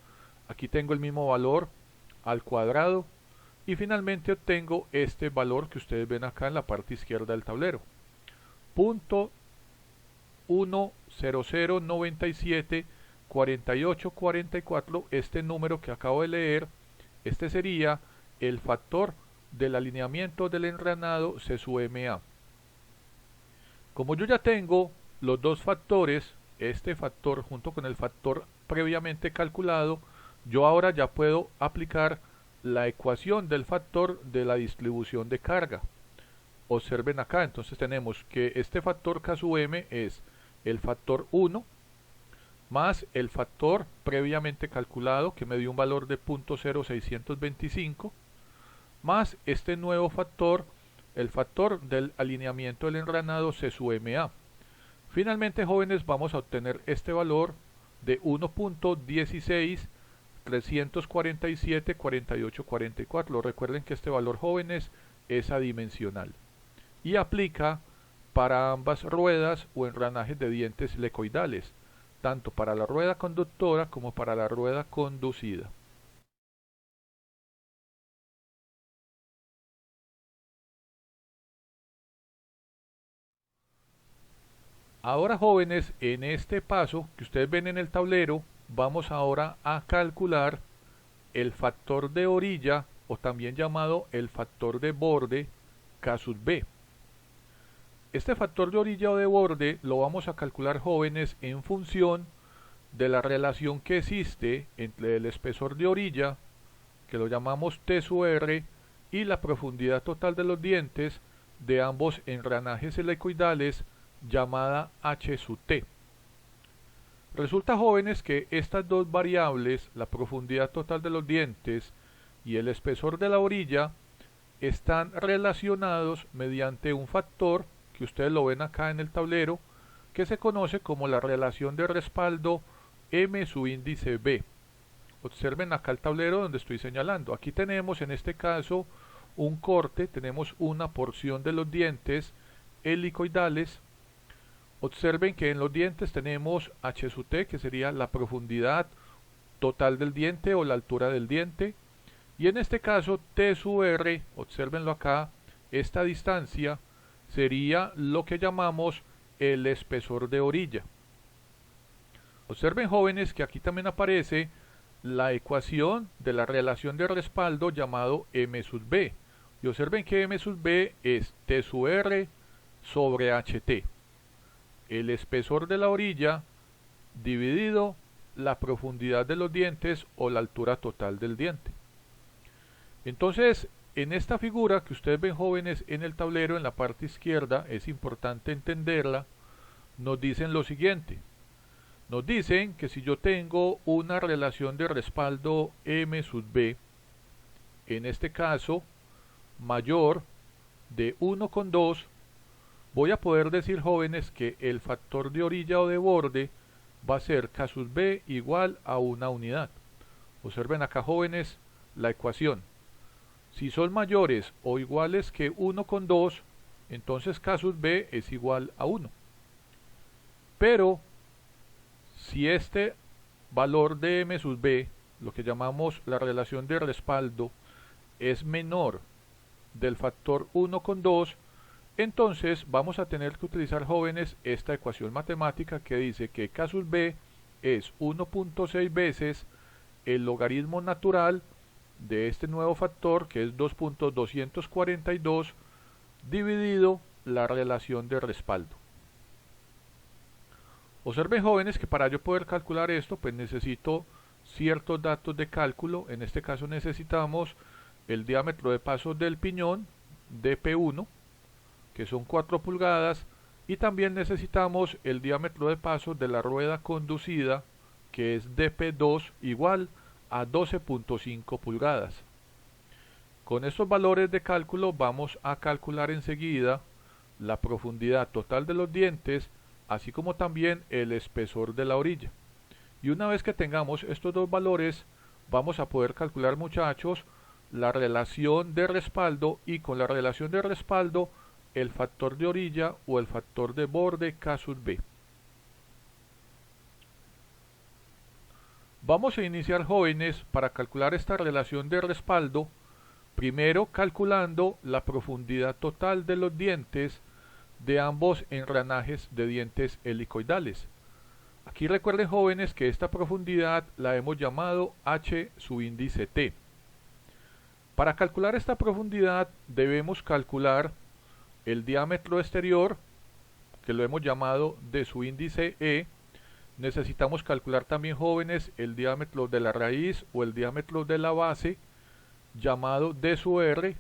Speaker 2: Aquí tengo el mismo valor al cuadrado y finalmente obtengo este valor que ustedes ven acá en la parte izquierda del tablero, 0.100974844. Este número que acabo de leer, este sería el factor del alineamiento del engranado C sub MA. Como yo ya tengo los dos factores, este factor junto con el factor previamente calculado, yo ahora ya puedo aplicar la ecuación del factor de la distribución de carga. Observen acá, entonces tenemos que este factor K sub M es el factor 1 más el factor previamente calculado que me dio un valor de 0.0625 más este nuevo factor, el factor del alineamiento del engranado C sub MA. Finalmente, jóvenes, vamos a obtener este valor de 1.163474844. Recuerden que este valor, jóvenes, es adimensional y aplica para ambas ruedas o engranajes de dientes helicoidales, tanto para la rueda conductora como para la rueda conducida. Ahora, jóvenes, en este paso que ustedes ven en el tablero, vamos ahora a calcular el factor de orilla, o también llamado el factor de borde, K sub B. Este factor de orilla o de borde lo vamos a calcular, jóvenes, en función de la relación que existe entre el espesor de orilla, que lo llamamos T sub R, y la profundidad total de los dientes de ambos engranajes helicoidales, llamada H sub T. Resulta, jóvenes, que estas dos variables, la profundidad total de los dientes y el espesor de la orilla, están relacionados mediante un factor que ustedes lo ven acá en el tablero, que se conoce como la relación de respaldo M sub índice B. Observen acá el tablero donde estoy señalando. Aquí tenemos en este caso un corte, tenemos una porción de los dientes helicoidales. Observen que en los dientes tenemos H sub T, que sería la profundidad total del diente o la altura del diente. Y en este caso T sub R, observenlo acá, esta distancia sería lo que llamamos el espesor de orilla. Observen, jóvenes, que aquí también aparece la ecuación de la relación de respaldo llamado M sub B. Y observen que M sub B es T sub R sobre HT. El espesor de la orilla dividido la profundidad de los dientes o la altura total del diente. Entonces, en esta figura que ustedes ven, jóvenes, en el tablero en la parte izquierda, es importante entenderla, nos dicen lo siguiente. Nos dicen que si yo tengo una relación de respaldo M sub B, en este caso mayor de 1,2, voy a poder decir, jóvenes, que el factor de orilla o de borde va a ser K sub B igual a una unidad. Observen acá, jóvenes, la ecuación. Si son mayores o iguales que 1,2, entonces K sub B es igual a 1. Pero si este valor de M sub B, lo que llamamos la relación de respaldo, es menor del factor 1,2, entonces vamos a tener que utilizar, jóvenes, esta ecuación matemática que dice que K sub B es 1.6 veces el logaritmo natural de este nuevo factor, que es 2.242, dividido la relación de respaldo. Observen, jóvenes, que para yo poder calcular esto, pues necesito ciertos datos de cálculo. En este caso necesitamos el diámetro de paso del piñón, dp1, que son 4 pulgadas, y también necesitamos el diámetro de paso de la rueda conducida, que es dp2, igual a 12.5 pulgadas. Con estos valores de cálculo vamos a calcular enseguida la profundidad total de los dientes, así como también el espesor de la orilla. Y una vez que tengamos estos dos valores, vamos a poder calcular, muchachos, la relación de respaldo, y con la relación de respaldo el factor de orilla o el factor de borde K sub B. Vamos a iniciar, jóvenes, para calcular esta relación de respaldo, primero calculando la profundidad total de los dientes de ambos engranajes de dientes helicoidales. Aquí recuerden, jóvenes, que esta profundidad la hemos llamado H sub índice T. Para calcular esta profundidad debemos calcular el diámetro exterior, que lo hemos llamado D sub índice E. Necesitamos calcular también, jóvenes, el diámetro de la raíz o el diámetro de la base, llamado D sub R.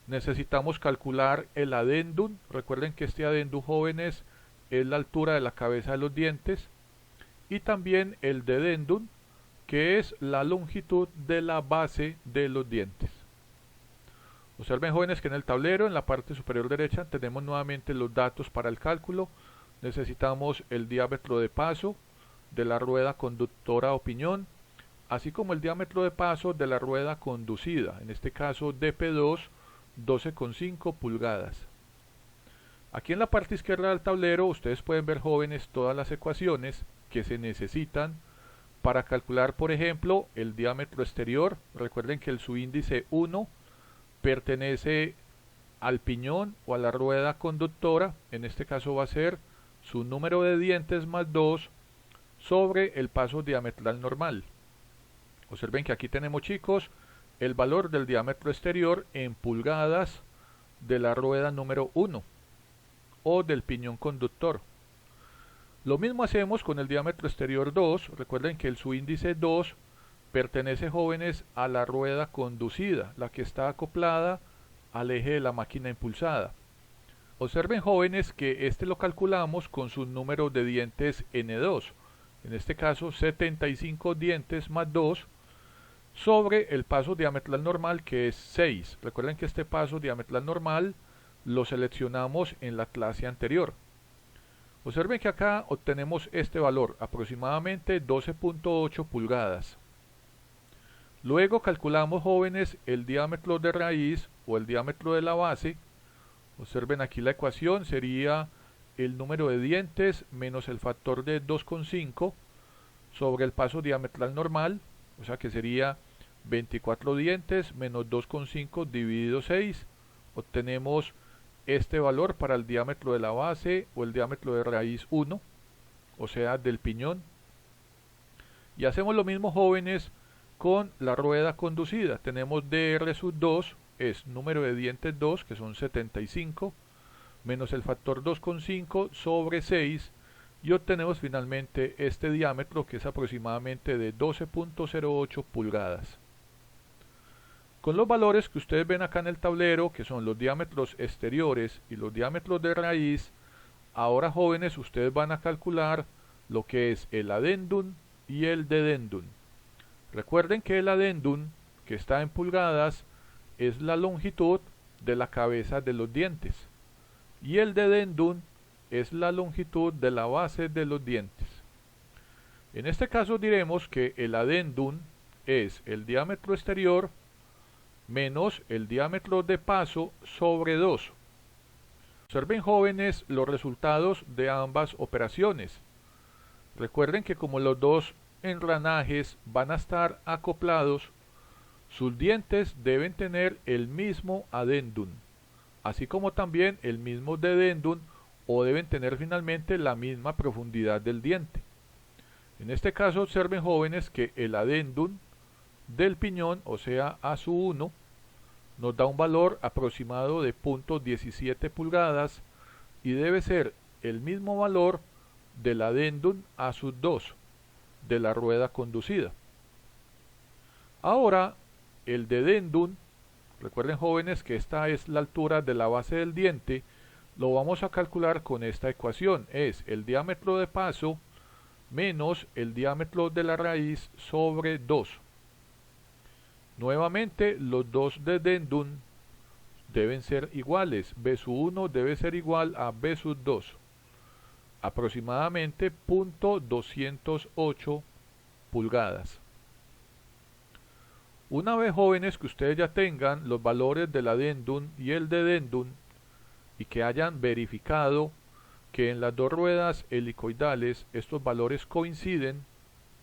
Speaker 2: Necesitamos calcular el adendum. Recuerden que este adendum, jóvenes, es la altura de la cabeza de los dientes. Y también el dedendum, que es la longitud de la base de los dientes. Observen, jóvenes, que en el tablero, en la parte superior derecha, tenemos nuevamente los datos para el cálculo. Necesitamos el diámetro de paso de la rueda conductora o piñón, así como el diámetro de paso de la rueda conducida, en este caso dp2, 12,5 pulgadas. Aquí en la parte izquierda del tablero ustedes pueden ver, jóvenes, todas las ecuaciones que se necesitan para calcular, por ejemplo, el diámetro exterior. Recuerden que el subíndice 1 pertenece al piñón o a la rueda conductora. En este caso va a ser su número de dientes más 2 sobre el paso diametral normal. Observen que aquí tenemos, chicos, el valor del diámetro exterior en pulgadas de la rueda número 1 o del piñón conductor. Lo mismo hacemos con el diámetro exterior 2. Recuerden que el subíndice 2 pertenece, jóvenes, a la rueda conducida, la que está acoplada al eje de la máquina impulsada. Observen, jóvenes, que este lo calculamos con su número de dientes N2. en este caso 75 dientes más 2, sobre el paso diametral normal, que es 6. Recuerden que este paso diametral normal lo seleccionamos en la clase anterior. Observen que acá obtenemos este valor, aproximadamente 12.8 pulgadas. Luego calculamos, jóvenes, el diámetro de raíz o el diámetro de la base. Observen aquí la ecuación, sería el número de dientes menos el factor de 2,5 sobre el paso diametral normal, o sea que sería 24 dientes menos 2,5 dividido 6. Obtenemos este valor para el diámetro de la base o el diámetro de raíz 1, o sea del piñón. Y hacemos lo mismo, jóvenes, con la rueda conducida. Tenemos dr sub 2 es número de dientes 2, que son 75, menos el factor 2,5 sobre 6, y obtenemos finalmente este diámetro, que es aproximadamente de 12.08 pulgadas. Con los valores que ustedes ven acá en el tablero, que son los diámetros exteriores y los diámetros de raíz, ahora, jóvenes, ustedes van a calcular lo que es el adendum y el dedendum. Recuerden que el adendum, que está en pulgadas, es la longitud de la cabeza de los dientes, y el dedendum es la longitud de la base de los dientes. En este caso diremos que el adendum es el diámetro exterior menos el diámetro de paso sobre 2. Observen, jóvenes, los resultados de ambas operaciones. Recuerden que como los dos engranajes van a estar acoplados, sus dientes deben tener el mismo adendum, así como también el mismo dedendum, o deben tener finalmente la misma profundidad del diente. En este caso, observen, jóvenes, que el adendum del piñón, o sea A sub 1, nos da un valor aproximado de 0.17 pulgadas y debe ser el mismo valor del adendum A sub 2 de la rueda conducida. Ahora, el dedendum, recuerden, jóvenes, que esta es la altura de la base del diente, lo vamos a calcular con esta ecuación. Es el diámetro de paso menos el diámetro de la raíz sobre 2. Nuevamente, los dos dedendum deben ser iguales. B sub 1 debe ser igual a B sub 2. Aproximadamente 0.208 pulgadas. Una vez, jóvenes, que ustedes ya tengan los valores del adendum y el dedendum, y que hayan verificado que en las dos ruedas helicoidales estos valores coinciden,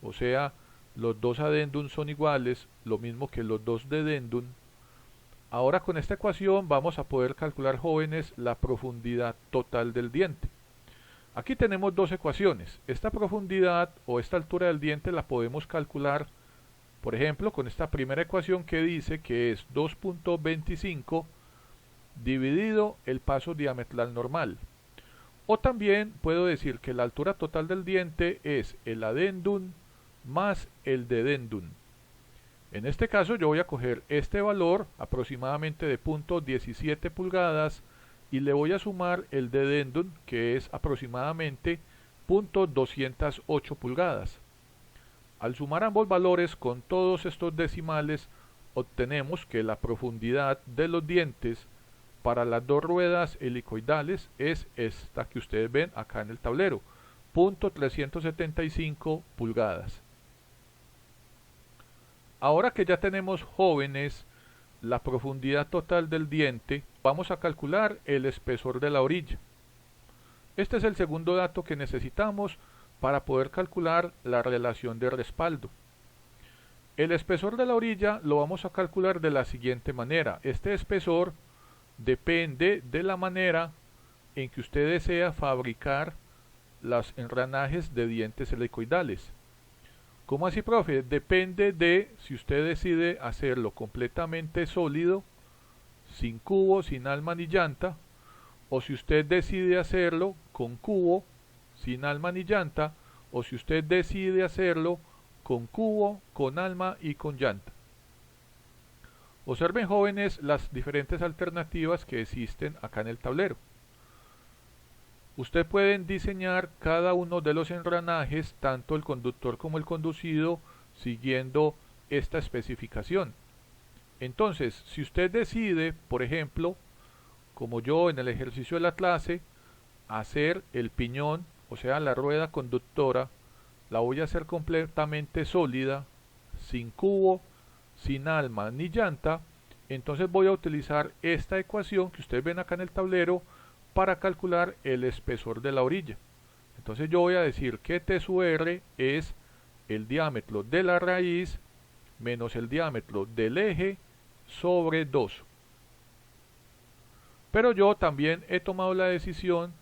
Speaker 2: o sea, los dos adendum son iguales, lo mismo que los dos dedendum, ahora con esta ecuación vamos a poder calcular, jóvenes, la profundidad total del diente. Aquí tenemos dos ecuaciones. Esta profundidad o esta altura del diente la podemos calcular, por ejemplo, con esta primera ecuación, que dice que es 2.25 dividido el paso diametral normal. O también puedo decir que la altura total del diente es el adendum más el dedendum. En este caso yo voy a coger este valor aproximadamente de 0.17 pulgadas y le voy a sumar el dedendum, que es aproximadamente 0.208 pulgadas. Al sumar ambos valores con todos estos decimales, obtenemos que la profundidad de los dientes para las dos ruedas helicoidales es esta que ustedes ven acá en el tablero, 0.375 pulgadas. Ahora que ya tenemos, jóvenes, la profundidad total del diente, vamos a calcular el espesor de la orilla. Este es el segundo dato que necesitamos para poder calcular la relación de respaldo. El espesor de la orilla lo vamos a calcular de la siguiente manera. Este espesor depende de la manera en que usted desea fabricar los engranajes de dientes helicoidales. ¿Cómo así, profe? Depende de si usted decide hacerlo completamente sólido, sin cubo, sin alma ni llanta, o si usted decide hacerlo con cubo, sin alma ni llanta, o si usted decide hacerlo con cubo, con alma y con llanta. Observen, jóvenes, las diferentes alternativas que existen acá en el tablero. Usted puede diseñar cada uno de los engranajes, tanto el conductor como el conducido, siguiendo esta especificación. Entonces, si usted decide, por ejemplo, como yo en el ejercicio de la clase, hacer el piñón, o sea, la rueda conductora, la voy a hacer completamente sólida, sin cubo, sin alma ni llanta, entonces voy a utilizar esta ecuación que ustedes ven acá en el tablero para calcular el espesor de la orilla. Entonces yo voy a decir que T sub R es el diámetro de la raíz menos el diámetro del eje sobre 2. Pero yo también he tomado la decisión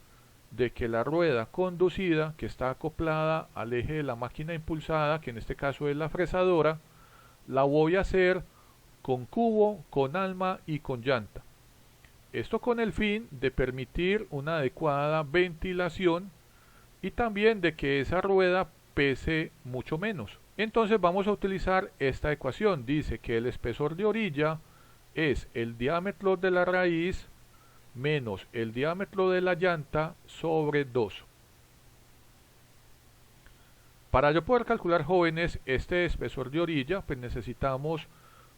Speaker 2: de que la rueda conducida, que está acoplada al eje de la máquina impulsada, que en este caso es la fresadora, la voy a hacer con cubo, con alma y con llanta. Esto con el fin de permitir una adecuada ventilación y también de que esa rueda pese mucho menos. Entonces vamos a utilizar esta ecuación. Dice que el espesor de orilla es el diámetro de la raíz menos el diámetro de la llanta sobre 2. Para yo poder calcular, jóvenes, este espesor de orilla, pues necesitamos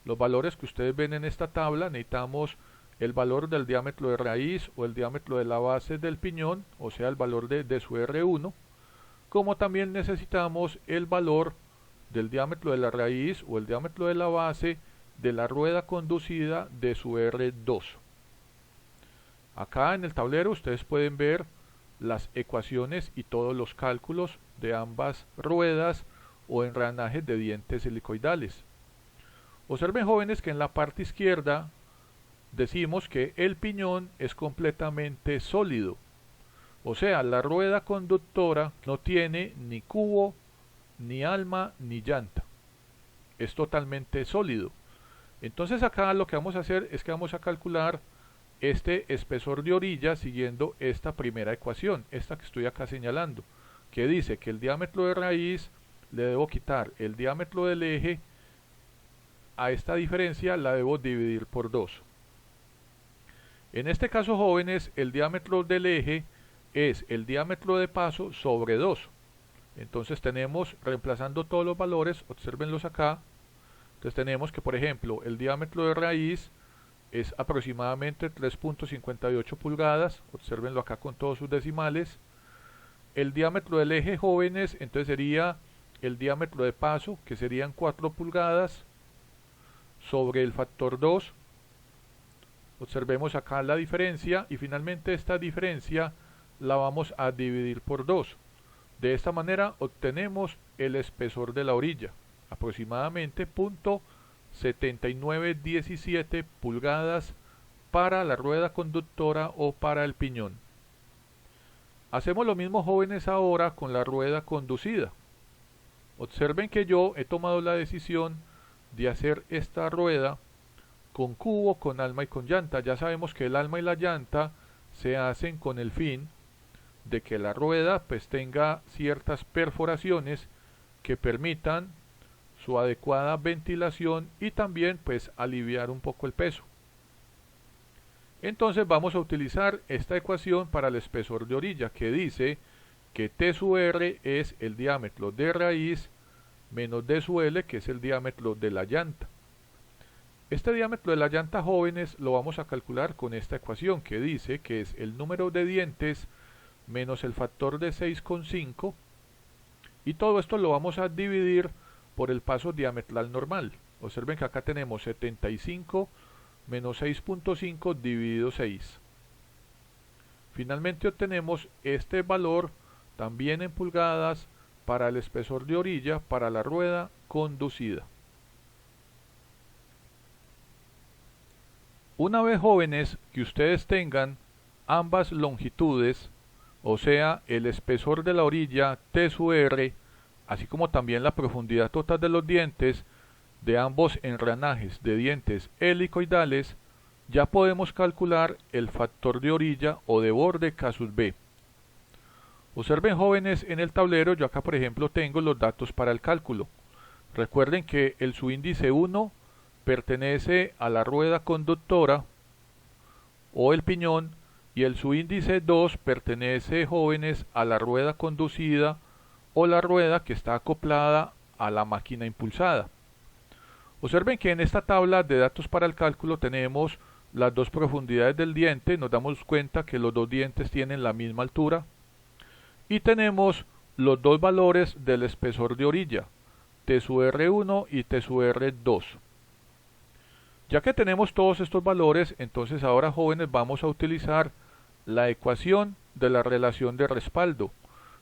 Speaker 2: los valores que ustedes ven en esta tabla. Necesitamos el valor del diámetro de raíz o el diámetro de la base del piñón, o sea, el valor de su R1, como también necesitamos el valor del diámetro de la raíz o el diámetro de la base de la rueda conducida de su R2. Acá en el tablero ustedes pueden ver las ecuaciones y todos los cálculos de ambas ruedas o engranajes de dientes helicoidales. Observen, jóvenes, que en la parte izquierda decimos que el piñón es completamente sólido, o sea, la rueda conductora no tiene ni cubo, ni alma, ni llanta, es totalmente sólido. Entonces acá lo que vamos a hacer es que vamos a calcular este espesor de orilla siguiendo esta primera ecuación, esta que estoy acá señalando, que dice que el diámetro de raíz le debo quitar el diámetro del eje, a esta diferencia la debo dividir por 2. En este caso, jóvenes, el diámetro del eje es el diámetro de paso sobre 2. Entonces tenemos, reemplazando todos los valores, obsérvenlos acá, entonces tenemos que, por ejemplo, el diámetro de raíz es aproximadamente 3.58 pulgadas, obsérvenlo acá con todos sus decimales. El diámetro del eje, jóvenes, entonces sería el diámetro de paso, que serían 4 pulgadas, sobre el factor 2. Observemos acá la diferencia y finalmente esta diferencia la vamos a dividir por 2. De esta manera obtenemos el espesor de la orilla, aproximadamente 0.7917 pulgadas para la rueda conductora o para el piñón. Hacemos lo mismo, jóvenes, ahora con la rueda conducida. Observen que yo he tomado la decisión de hacer esta rueda con cubo, con alma y con llanta. Ya sabemos que el alma y la llanta se hacen con el fin de que la rueda pues tenga ciertas perforaciones que permitan su adecuada ventilación y también pues aliviar un poco el peso. Entonces vamos a utilizar esta ecuación para el espesor de orilla, que dice que T sub R es el diámetro de raíz menos D sub L, que es el diámetro de la llanta. Este diámetro de la llanta, jóvenes, lo vamos a calcular con esta ecuación que dice que es el número de dientes menos el factor de 6,5, y todo esto lo vamos a dividir por el paso diametral normal. Observen que acá tenemos 75 menos 6.5 dividido 6. Finalmente obtenemos este valor también en pulgadas para el espesor de orilla para la rueda conducida. Una vez, jóvenes, que ustedes tengan ambas longitudes, o sea, el espesor de la orilla T sub R, así como también la profundidad total de los dientes de ambos engranajes de dientes helicoidales, ya podemos calcular el factor de orilla o de borde K sub B. Observen, jóvenes, en el tablero, yo acá por ejemplo tengo los datos para el cálculo. Recuerden que el subíndice 1 pertenece a la rueda conductora o el piñón y el subíndice 2 pertenece, jóvenes, a la rueda conducida o la rueda que está acoplada a la máquina impulsada. Observen que en esta tabla de datos para el cálculo tenemos las dos profundidades del diente, nos damos cuenta que los dos dientes tienen la misma altura, y tenemos los dos valores del espesor de orilla, T sub R1 y T sub R2. Ya que tenemos todos estos valores, entonces ahora, jóvenes, vamos a utilizar la ecuación de la relación de respaldo.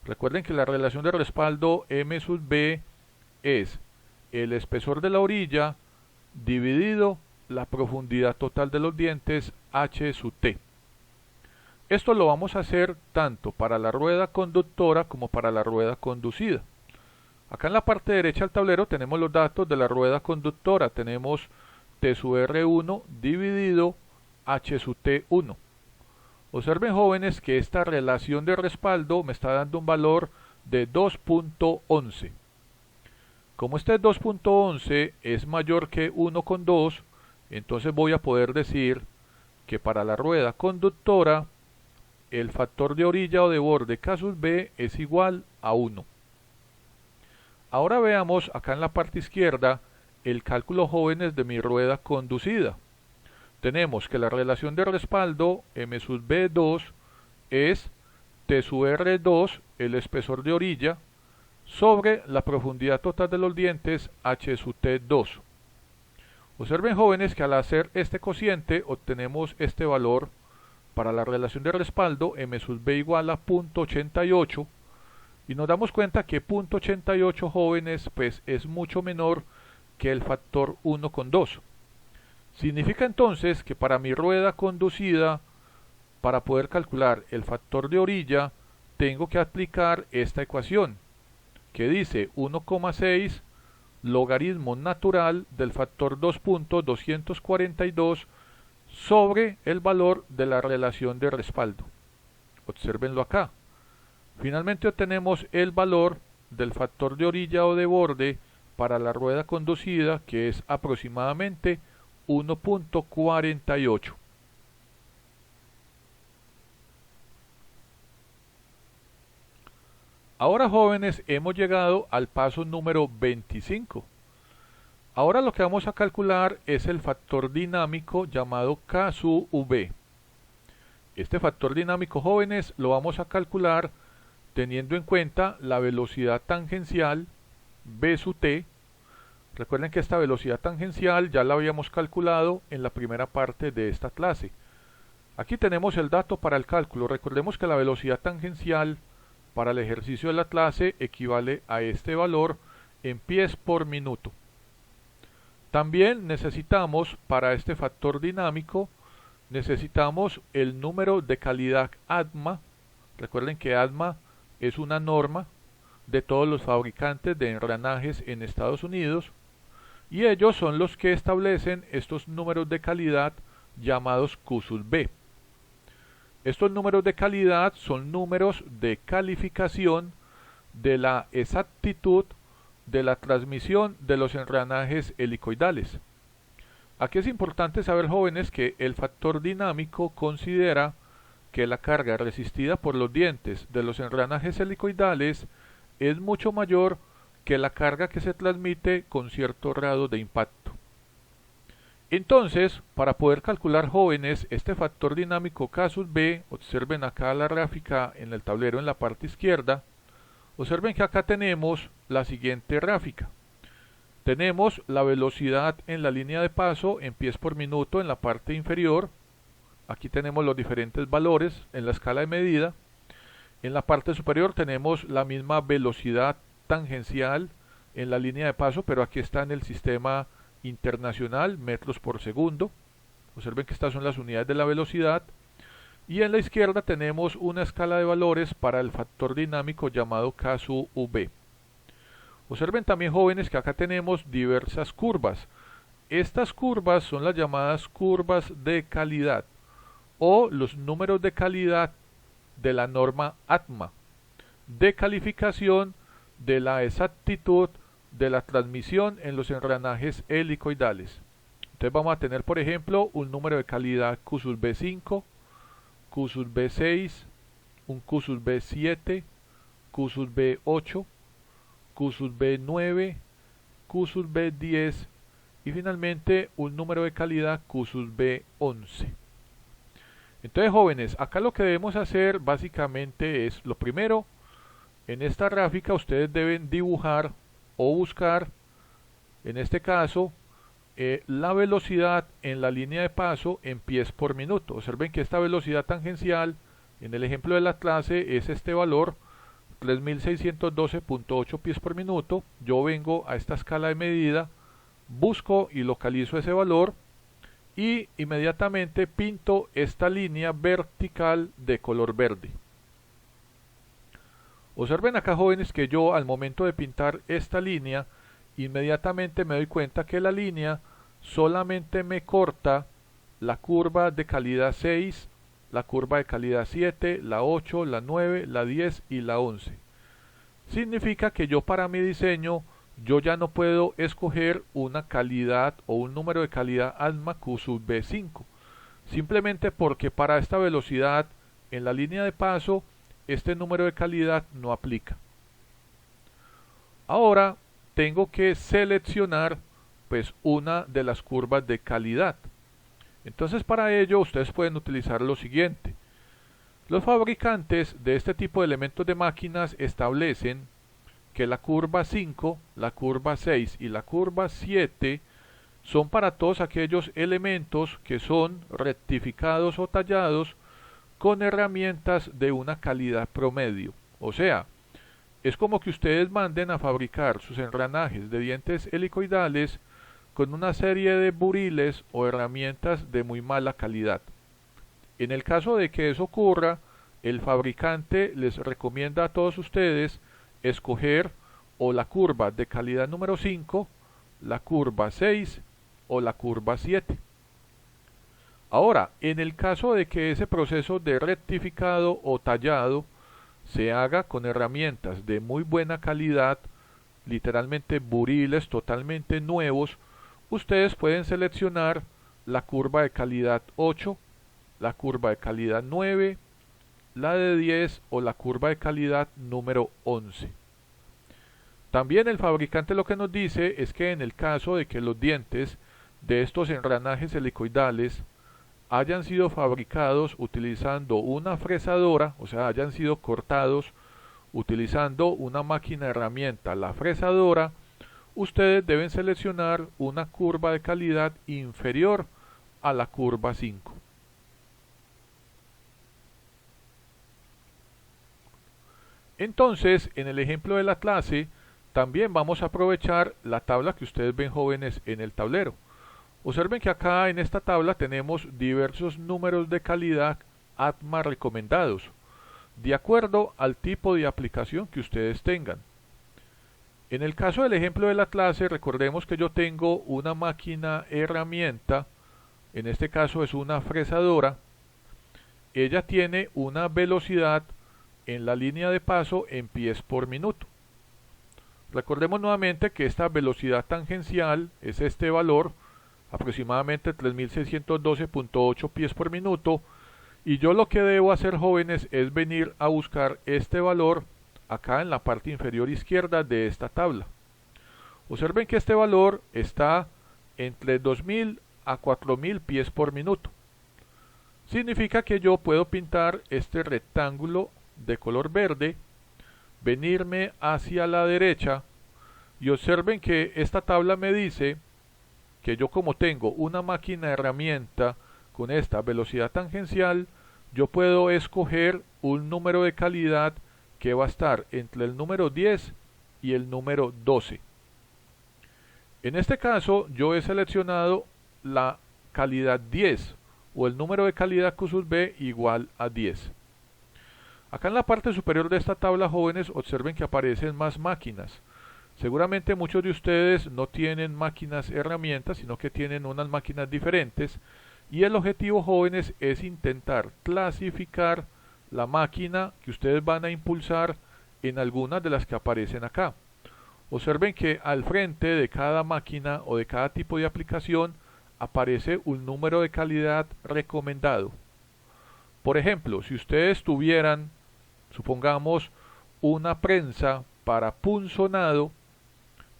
Speaker 2: Recuerden que la relación de respaldo M sub B es el espesor de la orilla dividido la profundidad total de los dientes H sub T. Esto lo vamos a hacer tanto para la rueda conductora como para la rueda conducida. Acá en la parte derecha del tablero tenemos los datos de la rueda conductora. Tenemos T sub R1 dividido H sub T1. Observen, jóvenes, que esta relación de respaldo me está dando un valor de 2.11. Como este 2.11 es mayor que 1,2, entonces voy a poder decir que para la rueda conductora el factor de orilla o de borde K sub B es igual a 1. Ahora veamos acá en la parte izquierda el cálculo, jóvenes, de mi rueda conducida. Tenemos que la relación de respaldo M sub B2 es T sub R2, el espesor de orilla, sobre la profundidad total de los dientes H sub T2. Observen, jóvenes, que al hacer este cociente obtenemos este valor para la relación de respaldo M sub B igual a 0.88, y nos damos cuenta que 0.88, jóvenes, pues es mucho menor que el factor 1,2. Significa entonces que para mi rueda conducida, para poder calcular el factor de orilla, tengo que aplicar esta ecuación, que dice 1,6 logaritmo natural del factor 2.242 sobre el valor de la relación de respaldo. Obsérvenlo acá. Finalmente obtenemos el valor del factor de orilla o de borde para la rueda conducida, que es aproximadamente 1.48. Ahora, jóvenes, hemos llegado al paso número 25. Ahora lo que vamos a calcular es el factor dinámico llamado K sub V. Este factor dinámico, jóvenes, lo vamos a calcular teniendo en cuenta la velocidad tangencial V sub T. Recuerden que esta velocidad tangencial ya la habíamos calculado en la primera parte de esta clase. Aquí tenemos el dato para el cálculo. Recordemos que la velocidad tangencial para el ejercicio de la clase equivale a este valor en pies por minuto. También necesitamos, para este factor dinámico, necesitamos el número de calidad ADMA. Recuerden que ADMA es una norma de todos los fabricantes de engranajes en Estados Unidos, y ellos son los que establecen estos números de calidad llamados Q sub B. Estos números de calidad son números de calificación de la exactitud de la transmisión de los engranajes helicoidales. Aquí es importante saber, jóvenes, que el factor dinámico considera que la carga resistida por los dientes de los engranajes helicoidales es mucho mayor que la carga que se transmite con cierto grado de impacto. Entonces, para poder calcular, jóvenes, este factor dinámico K sub B, observen acá la gráfica en el tablero en la parte izquierda. Observen que acá tenemos la siguiente gráfica. Tenemos la velocidad en la línea de paso en pies por minuto en la parte inferior. Aquí tenemos los diferentes valores en la escala de medida. En la parte superior tenemos la misma velocidad tangencial en la línea de paso, pero aquí está en el sistema internacional, metros por segundo. Observen que estas son las unidades de la velocidad. Y en la izquierda tenemos una escala de valores para el factor dinámico llamado K sub V. Observen también, jóvenes, que acá tenemos diversas curvas. Estas curvas son las llamadas curvas de calidad o los números de calidad de la norma ADMA, de calificación de la exactitud de la transmisión en los engranajes helicoidales. Entonces vamos a tener, por ejemplo, un número de calidad Q sub B5, QSUS B6, un QSUS B7, QSUS B8, QSUS B9, QSUS B10 y finalmente un número de calidad QSUS B11. Entonces, jóvenes, acá lo que debemos hacer básicamente es, lo primero, en esta gráfica ustedes deben dibujar o buscar, en este caso, la velocidad en la línea de paso en pies por minuto. Observen que esta velocidad tangencial, en el ejemplo de la clase, es este valor, 3612.8 pies por minuto. Yo vengo a esta escala de medida, busco y localizo ese valor y inmediatamente pinto esta línea vertical de color verde. Observen acá, jóvenes, que yo al momento de pintar esta línea inmediatamente me doy cuenta que la línea solamente me corta la curva de calidad 6, la curva de calidad 7, la 8, la 9, la 10 y la 11. Significa que yo para mi diseño yo ya no puedo escoger una calidad o un número de calidad ALMA QSUS B5, simplemente porque para esta velocidad en la línea de paso este número de calidad no aplica. Ahora tengo que seleccionar pues una de las curvas de calidad. Entonces para ello ustedes pueden utilizar lo siguiente. Los fabricantes de este tipo de elementos de máquinas establecen que la curva 5, la curva 6 y la curva 7 son para todos aquellos elementos que son rectificados o tallados con herramientas de una calidad promedio. O sea, es como que ustedes manden a fabricar sus engranajes de dientes helicoidales con una serie de buriles o herramientas de muy mala calidad. En el caso de que eso ocurra, el fabricante les recomienda a todos ustedes escoger o la curva de calidad número 5, la curva 6 o la curva 7. Ahora, en el caso de que ese proceso de rectificado o tallado se haga con herramientas de muy buena calidad, literalmente buriles totalmente nuevos, ustedes pueden seleccionar la curva de calidad 8, la curva de calidad 9, la de 10 o la curva de calidad número 11. También el fabricante lo que nos dice es que en el caso de que los dientes de estos engranajes helicoidales hayan sido fabricados utilizando una fresadora, o sea, hayan sido cortados utilizando una máquina herramienta, la fresadora, ustedes deben seleccionar una curva de calidad inferior a la curva 5. Entonces, en el ejemplo de la clase, también vamos a aprovechar la tabla que ustedes ven, jóvenes, en el tablero. Observen que acá en esta tabla tenemos diversos números de calidad ATMA recomendados, de acuerdo al tipo de aplicación que ustedes tengan. En el caso del ejemplo de la clase, recordemos que yo tengo una máquina herramienta, en este caso es una fresadora. Ella tiene una velocidad en la línea de paso en pies por minuto. Recordemos nuevamente que esta velocidad tangencial es este valor, aproximadamente 3612.8 pies por minuto, y yo lo que debo hacer, jóvenes, es venir a buscar este valor acá en la parte inferior izquierda de esta tabla. Observen que este valor está entre 2000 a 4000 pies por minuto. Significa que yo puedo pintar este rectángulo de color verde, venirme hacia la derecha y observen que esta tabla me dice que yo, como tengo una máquina herramienta con esta velocidad tangencial, yo puedo escoger un número de calidad que va a estar entre el número 10 y el número 12. En este caso yo he seleccionado la calidad 10 o el número de calidad QSUS B igual a 10. Acá en la parte superior de esta tabla, jóvenes, observen que aparecen más máquinas. Seguramente muchos de ustedes no tienen máquinas herramientas, sino que tienen unas máquinas diferentes, y el objetivo, jóvenes, es intentar clasificar la máquina que ustedes van a impulsar en algunas de las que aparecen acá. Observen que al frente de cada máquina o de cada tipo de aplicación aparece un número de calidad recomendado. Por ejemplo, si ustedes tuvieran, supongamos, una prensa para punzonado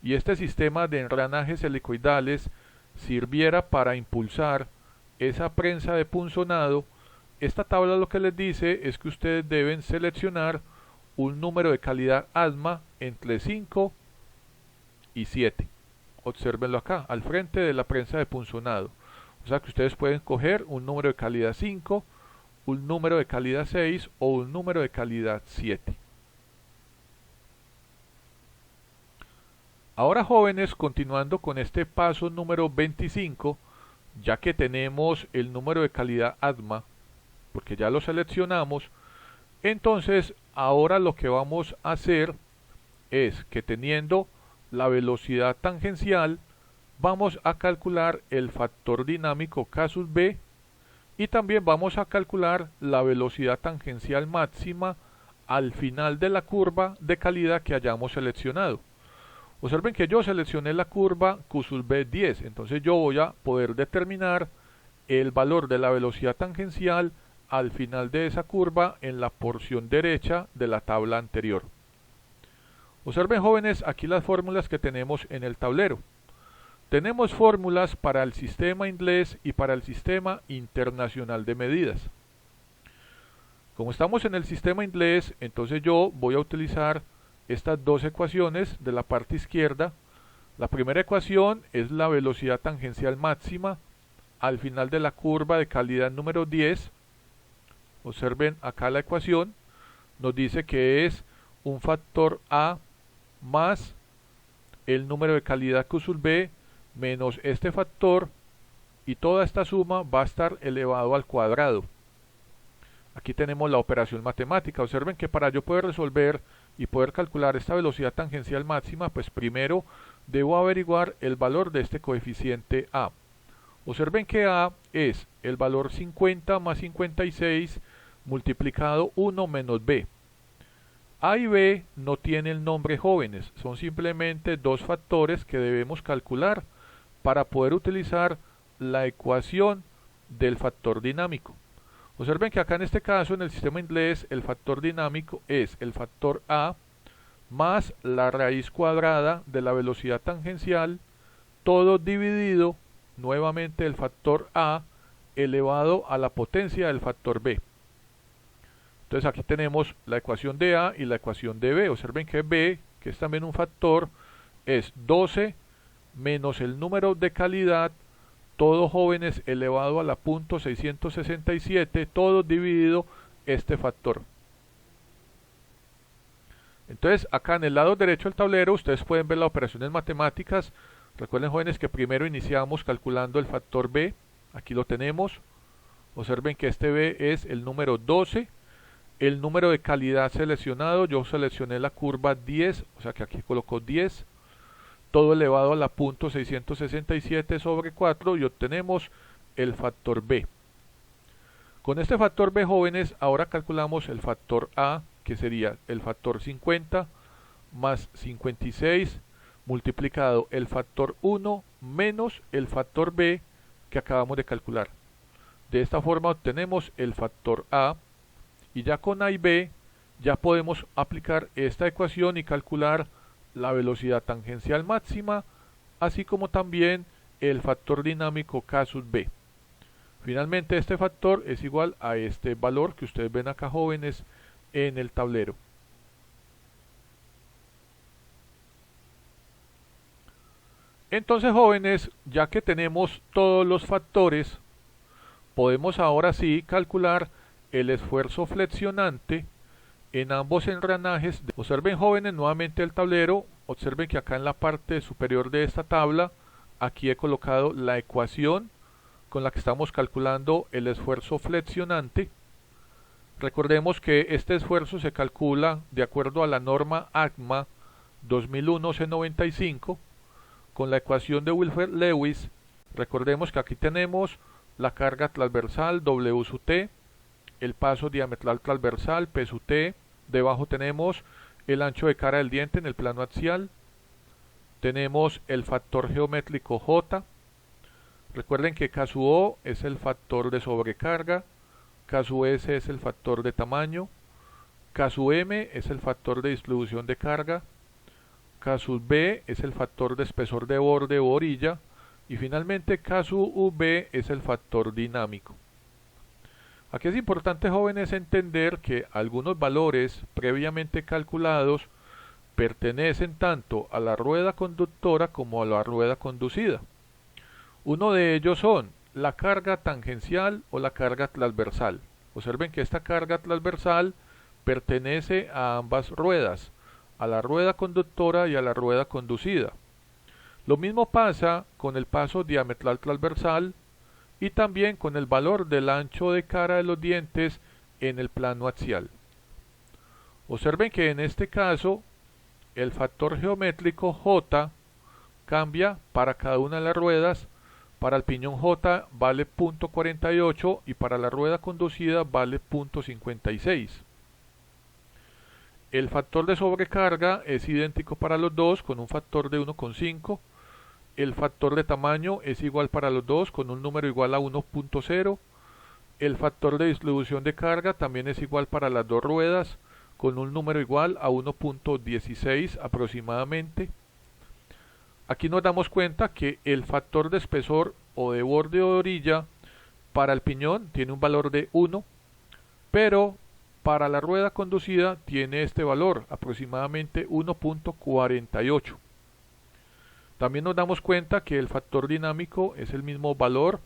Speaker 2: y este sistema de engranajes helicoidales sirviera para impulsar esa prensa de punzonado, esta tabla lo que les dice es que ustedes deben seleccionar un número de calidad ASMA entre 5 y 7. Obsérvenlo acá, al frente de la prensa de punzonado. O sea que ustedes pueden coger un número de calidad 5, un número de calidad 6 o un número de calidad 7. Ahora, jóvenes, continuando con este paso número 25, ya que tenemos el número de calidad ASMA, porque ya lo seleccionamos, entonces ahora lo que vamos a hacer es que teniendo la velocidad tangencial, vamos a calcular el factor dinámico K sub B y también vamos a calcular la velocidad tangencial máxima al final de la curva de calidad que hayamos seleccionado. Observen que yo seleccioné la curva Q sub B 10, entonces yo voy a poder determinar el valor de la velocidad tangencial al final de esa curva en la porción derecha de la tabla anterior. Observen, jóvenes, aquí las fórmulas que tenemos en el tablero. Tenemos fórmulas para el sistema inglés y para el sistema internacional de medidas. Como estamos en el sistema inglés, entonces yo voy a utilizar estas dos ecuaciones de la parte izquierda. La primera ecuación es la velocidad tangencial máxima al final de la curva de calidad número 10. Observen acá la ecuación, nos dice que es un factor A más el número de calidad Q sub B menos este factor, y toda esta suma va a estar elevado al cuadrado. Aquí tenemos la operación matemática. Observen que para yo poder resolver y poder calcular esta velocidad tangencial máxima, pues primero debo averiguar el valor de este coeficiente A. Observen que A es el valor 50 más 56 multiplicado 1 menos B. A y B no tienen nombre, jóvenes, son simplemente dos factores que debemos calcular para poder utilizar la ecuación del factor dinámico. Observen que acá en este caso, en el sistema inglés, el factor dinámico es el factor A más la raíz cuadrada de la velocidad tangencial, todo dividido nuevamente el factor A elevado a la potencia del factor B. Entonces aquí tenemos la ecuación de A y la ecuación de B. Observen que B, que es también un factor, es 12 menos el número de calidad, todo, jóvenes, elevado a la punto 667, todo dividido este factor. Entonces acá en el lado derecho del tablero ustedes pueden ver las operaciones matemáticas. Recuerden, jóvenes, que primero iniciamos calculando el factor B. Aquí lo tenemos. Observen que este B es el número 12. El número de calidad seleccionado, yo seleccioné la curva 10, o sea que aquí coloco 10. Todo elevado a la punto 667 sobre 4 y obtenemos el factor B. Con este factor B, jóvenes, ahora calculamos el factor A, que sería el factor 50 más 56 multiplicado el factor 1 menos el factor B que acabamos de calcular. De esta forma obtenemos el factor A, y ya con A y B ya podemos aplicar esta ecuación y calcular la velocidad tangencial máxima, así como también el factor dinámico K sub B. Finalmente este factor es igual a este valor que ustedes ven acá, jóvenes, en el tablero. Entonces, jóvenes, ya que tenemos todos los factores, podemos ahora sí calcular el esfuerzo flexionante en ambos engranajes. Observen, jóvenes, nuevamente el tablero. Observen que acá en la parte superior de esta tabla, aquí he colocado la ecuación con la que estamos calculando el esfuerzo flexionante. Recordemos que este esfuerzo se calcula de acuerdo a la norma ACMA 2001-C95 con la ecuación de Wilfred Lewis. Recordemos que aquí tenemos la carga transversal W sub T, el paso diametral transversal P sub T, debajo tenemos el ancho de cara del diente en el plano axial, tenemos el factor geométrico J. Recuerden que K sub O es el factor de sobrecarga, K sub S es el factor de tamaño, K sub M es el factor de distribución de carga, K sub B es el factor de espesor de borde o orilla, y finalmente K sub V es el factor dinámico. Aquí es importante, jóvenes, entender que algunos valores previamente calculados pertenecen tanto a la rueda conductora como a la rueda conducida. Uno de ellos son la carga tangencial o la carga transversal. Observen que esta carga transversal pertenece a ambas ruedas, a la rueda conductora y a la rueda conducida. Lo mismo pasa con el paso diametral transversal y también con el valor del ancho de cara de los dientes en el plano axial. Observen que en este caso el factor geométrico J cambia para cada una de las ruedas. Para el piñón J vale 0.48 y para la rueda conducida vale 0.56. El factor de sobrecarga es idéntico para los dos con un factor de 1,5. El factor de tamaño es igual para los dos con un número igual a 1.0. El factor de distribución de carga también es igual para las dos ruedas con un número igual a 1.16 aproximadamente. Aquí nos damos cuenta que el factor de espesor o de borde o de orilla para el piñón tiene un valor de 1, pero para la rueda conducida tiene este valor, aproximadamente 1.48. También nos damos cuenta que el factor dinámico es el mismo valor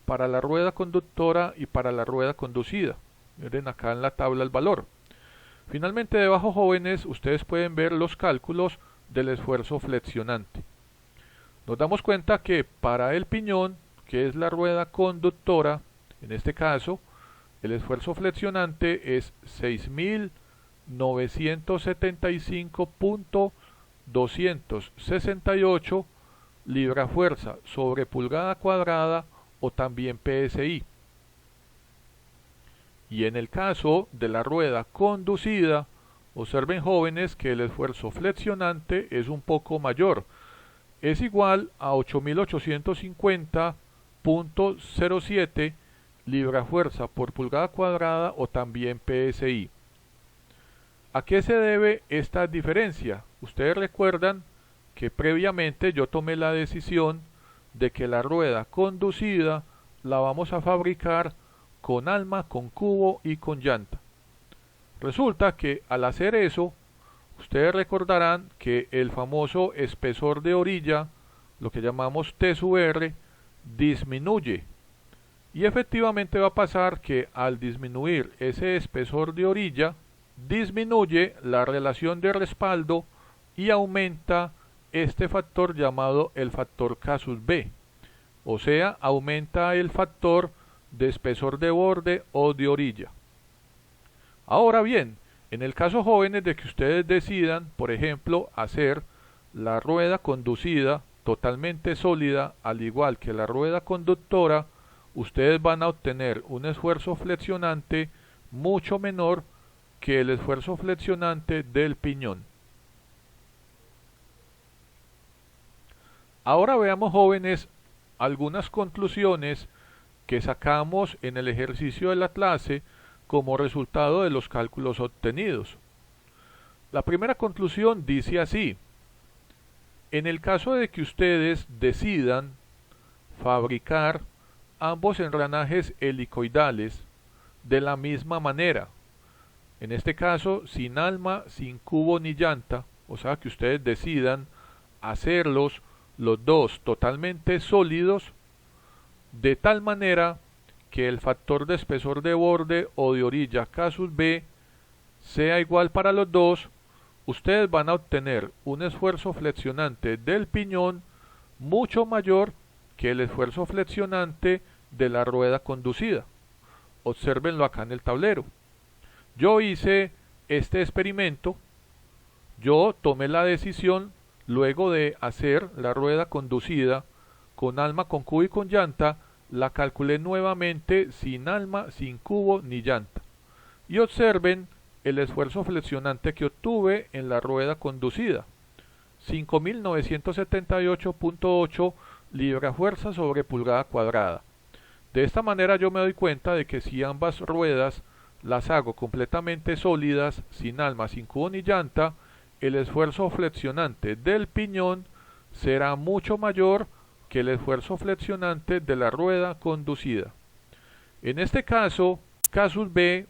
Speaker 2: para la rueda conductora y para la rueda conducida. Miren acá en la tabla el valor. Finalmente, debajo, jóvenes, ustedes pueden ver los cálculos del esfuerzo flexionante. Nos damos cuenta que para el piñón, que es la rueda conductora, en este caso, el esfuerzo flexionante es 6.975.268 libra-fuerza sobre pulgada cuadrada o también PSI. Y en el caso de la rueda conducida, observen, jóvenes, que el esfuerzo flexionante es un poco mayor. Es igual a 8.850.07 libra-fuerza por pulgada cuadrada o también PSI. ¿A qué se debe esta diferencia? Ustedes recuerdan que previamente yo tomé la decisión de que la rueda conducida la vamos a fabricar con alma, con cubo y con llanta. Resulta que al hacer eso, ustedes recordarán que el famoso espesor de orilla, lo que llamamos T sub R, disminuye. Y efectivamente va a pasar que al disminuir ese espesor de orilla, disminuye la relación de respaldo y aumenta este factor llamado el factor K sub B. O sea, aumenta el factor de espesor de borde o de orilla. Ahora bien, en el caso, jóvenes, de que ustedes decidan, por ejemplo, hacer la rueda conducida totalmente sólida, al igual que la rueda conductora, ustedes van a obtener un esfuerzo flexionante mucho menor que el esfuerzo flexionante del piñón. Ahora veamos, jóvenes, algunas conclusiones que sacamos en el ejercicio de la clase como resultado de los cálculos obtenidos. La primera conclusión dice así: en el caso de que ustedes decidan fabricar ambos engranajes helicoidales de la misma manera, en este caso sin alma, sin cubo ni llanta, o sea que ustedes decidan hacerlos los dos totalmente sólidos, de tal manera que el factor de espesor de borde o de orilla K sub B sea igual para los dos, ustedes van a obtener un esfuerzo flexionante del piñón mucho mayor que el esfuerzo flexionante de la rueda conducida. Obsérvenlo acá en el tablero. Yo hice este experimento, yo tomé la decisión luego de hacer la rueda conducida con alma, con cubo y con llanta, la calculé nuevamente sin alma, sin cubo ni llanta. Y observen el esfuerzo flexionante que obtuve en la rueda conducida. 5.978.8 libra-fuerza sobre pulgada cuadrada. De esta manera yo me doy cuenta de que si ambas ruedas las hago completamente sólidas, sin alma, sin cubo ni llanta, el esfuerzo flexionante del piñón será mucho mayor que el esfuerzo flexionante de la rueda conducida. En este caso, casus B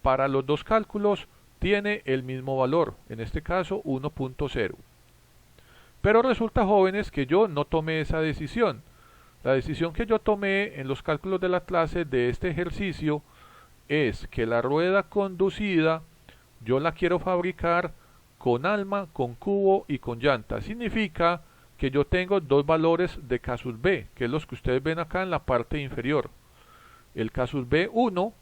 Speaker 2: para los dos cálculos tiene el mismo valor, en este caso 1.0. Pero resulta, jóvenes, que yo no tomé esa decisión. La decisión que yo tomé en los cálculos de la clase de este ejercicio es que la rueda conducida yo la quiero fabricar con alma, con cubo y con llanta. Significa que yo tengo dos valores de casus B, que es los que ustedes ven acá en la parte inferior. El casus B1,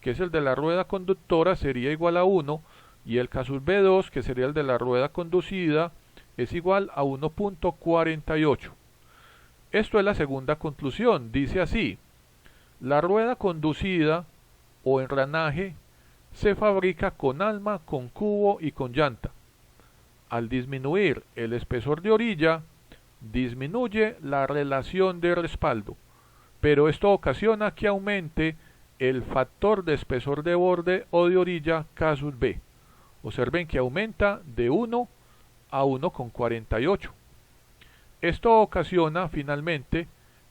Speaker 2: que es el de la rueda conductora, sería igual a 1, y el casus B2, que sería el de la rueda conducida, es igual a 1.48. Esto es la segunda conclusión, dice así: la rueda conducida o engranaje se fabrica con alma, con cubo y con llanta. Al disminuir el espesor de orilla, disminuye la relación de respaldo, pero esto ocasiona que aumente el factor de espesor de borde o de orilla casus B. Observen que aumenta de 1 a 1.48. Esto ocasiona finalmente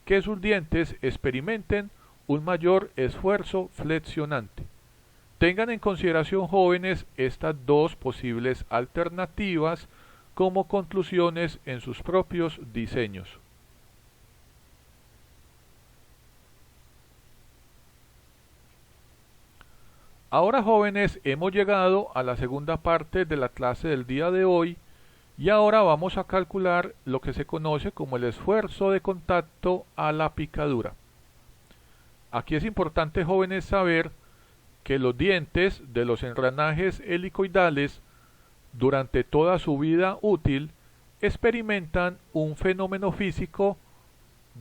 Speaker 2: que sus dientes experimenten un mayor esfuerzo flexionante. Tengan en consideración, jóvenes, estas dos posibles alternativas como conclusiones en sus propios diseños. Ahora, jóvenes, hemos llegado a la segunda parte de la clase del día de hoy y ahora vamos a calcular lo que se conoce como el esfuerzo de contacto a la picadura. Aquí es importante, jóvenes, saber que los dientes de los engranajes helicoidales durante toda su vida útil experimentan un fenómeno físico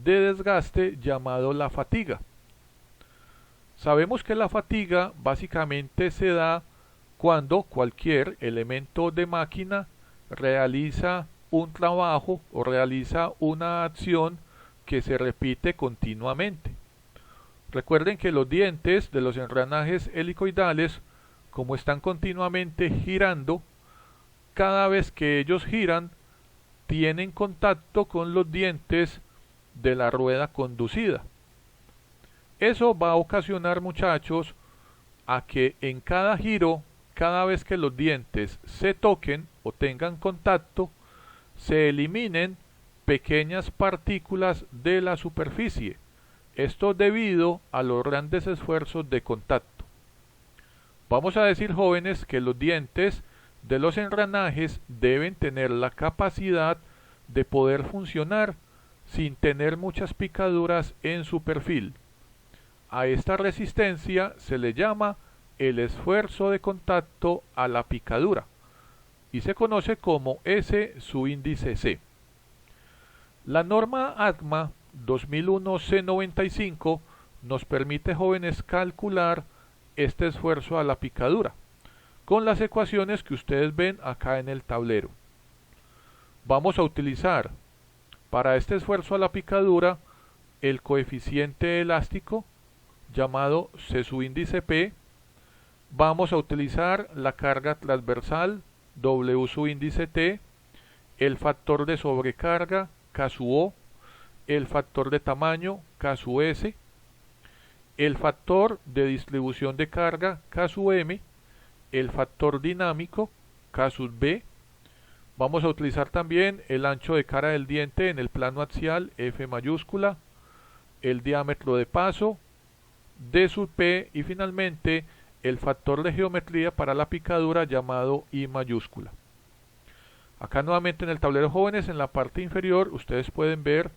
Speaker 2: de desgaste llamado la fatiga. Sabemos que la fatiga básicamente se da cuando cualquier elemento de máquina realiza un trabajo o realiza una acción que se repite continuamente. Recuerden que los dientes de los engranajes helicoidales, como están continuamente girando, cada vez que ellos giran, tienen contacto con los dientes de la rueda conducida. Eso va a ocasionar, muchachos, a que en cada giro, cada vez que los dientes se toquen o tengan contacto, se eliminen pequeñas partículas de la superficie. Esto debido a los grandes esfuerzos de contacto. Vamos a decir, jóvenes, que los dientes de los engranajes deben tener la capacidad de poder funcionar sin tener muchas picaduras en su perfil. A esta resistencia se le llama el esfuerzo de contacto a la picadura y se conoce como S su índice C. La norma ACMA 2001-C95 nos permite, jóvenes, calcular este esfuerzo a la picadura con las ecuaciones que ustedes ven acá en el tablero. Vamos a utilizar para este esfuerzo a la picadura el coeficiente elástico llamado C su índice P. Vamos a utilizar la carga transversal W su índice T, el factor de sobrecarga K su O, el factor de tamaño K su S, el factor de distribución de carga K su M, el factor dinámico K sub B. Vamos a utilizar también el ancho de cara del diente en el plano axial F mayúscula, el diámetro de paso D sub P y finalmente el factor de geometría para la picadura llamado I mayúscula. Acá nuevamente en el tablero, jóvenes, en la parte inferior ustedes pueden ver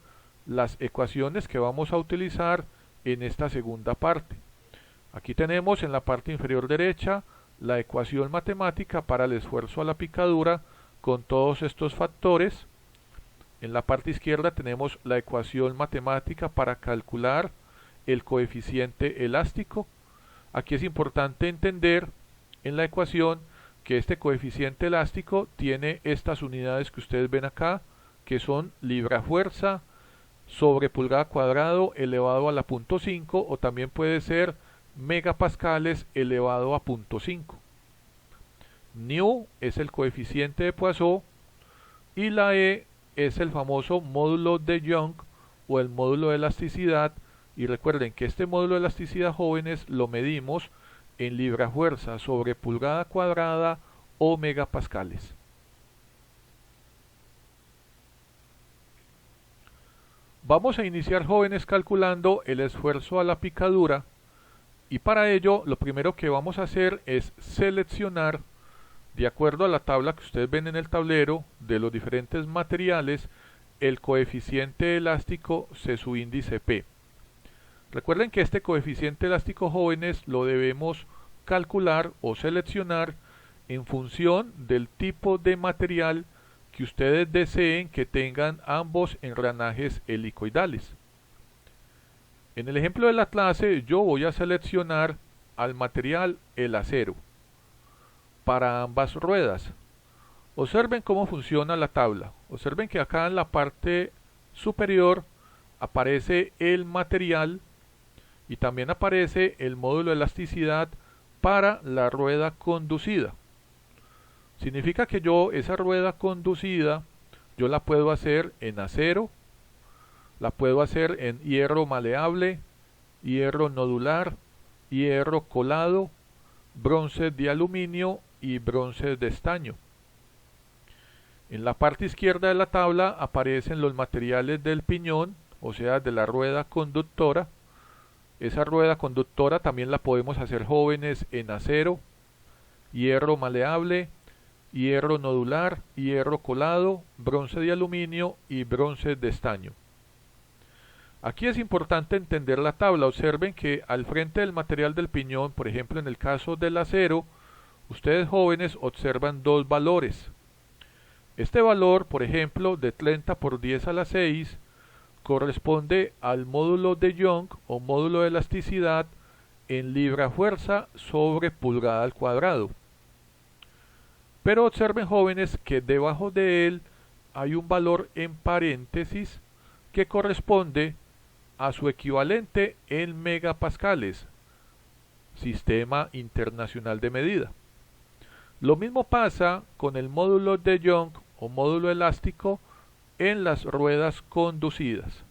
Speaker 2: las ecuaciones que vamos a utilizar en esta segunda parte. Aquí tenemos en la parte inferior derecha la ecuación matemática para el esfuerzo a la picadura con todos estos factores. En la parte izquierda tenemos la ecuación matemática para calcular el coeficiente elástico. Aquí es importante entender en la ecuación que este coeficiente elástico tiene estas unidades que ustedes ven acá, que son libra-fuerza sobre pulgada cuadrado elevado a la punto 5, o también puede ser megapascales elevado a punto 5. Nu es el coeficiente de Poisson y la E es el famoso módulo de Young o el módulo de elasticidad. Y recuerden que este módulo de elasticidad, jóvenes, lo medimos en libra-fuerza sobre pulgada cuadrada o megapascales. Vamos a iniciar, jóvenes, calculando el esfuerzo a la picadura, y para ello lo primero que vamos a hacer es seleccionar, de acuerdo a la tabla que ustedes ven en el tablero, de los diferentes materiales, el coeficiente elástico C su índice P. Recuerden que este coeficiente elástico, jóvenes, lo debemos calcular o seleccionar en función del tipo de material que ustedes deseen que tengan ambos engranajes helicoidales. En el ejemplo de la clase, yo voy a seleccionar al material el acero para ambas ruedas. Observen cómo funciona la tabla. Observen que acá en la parte superior aparece el material y también aparece el módulo de elasticidad para la rueda conducida. Significa que esa rueda conducida, yo la puedo hacer en acero, la puedo hacer en hierro maleable, hierro nodular, hierro colado, bronce de aluminio y bronce de estaño. En la parte izquierda de la tabla aparecen los materiales del piñón, o sea, de la rueda conductora. Esa rueda conductora también la podemos hacer, jóvenes, en acero, hierro maleable, hierro nodular, hierro colado, bronce de aluminio y bronce de estaño. Aquí es importante entender la tabla. Observen que al frente del material del piñón, por ejemplo en el caso del acero, ustedes, jóvenes, observan dos valores. Este valor, por ejemplo, de 30 por 10 a la 6, corresponde al módulo de Young o módulo de elasticidad en libra-fuerza sobre pulgada al cuadrado. Pero observen, jóvenes, que debajo de él hay un valor en paréntesis que corresponde a su equivalente en megapascales, Sistema Internacional de Medida. Lo mismo pasa con el módulo de Young o módulo elástico en las ruedas conducidas.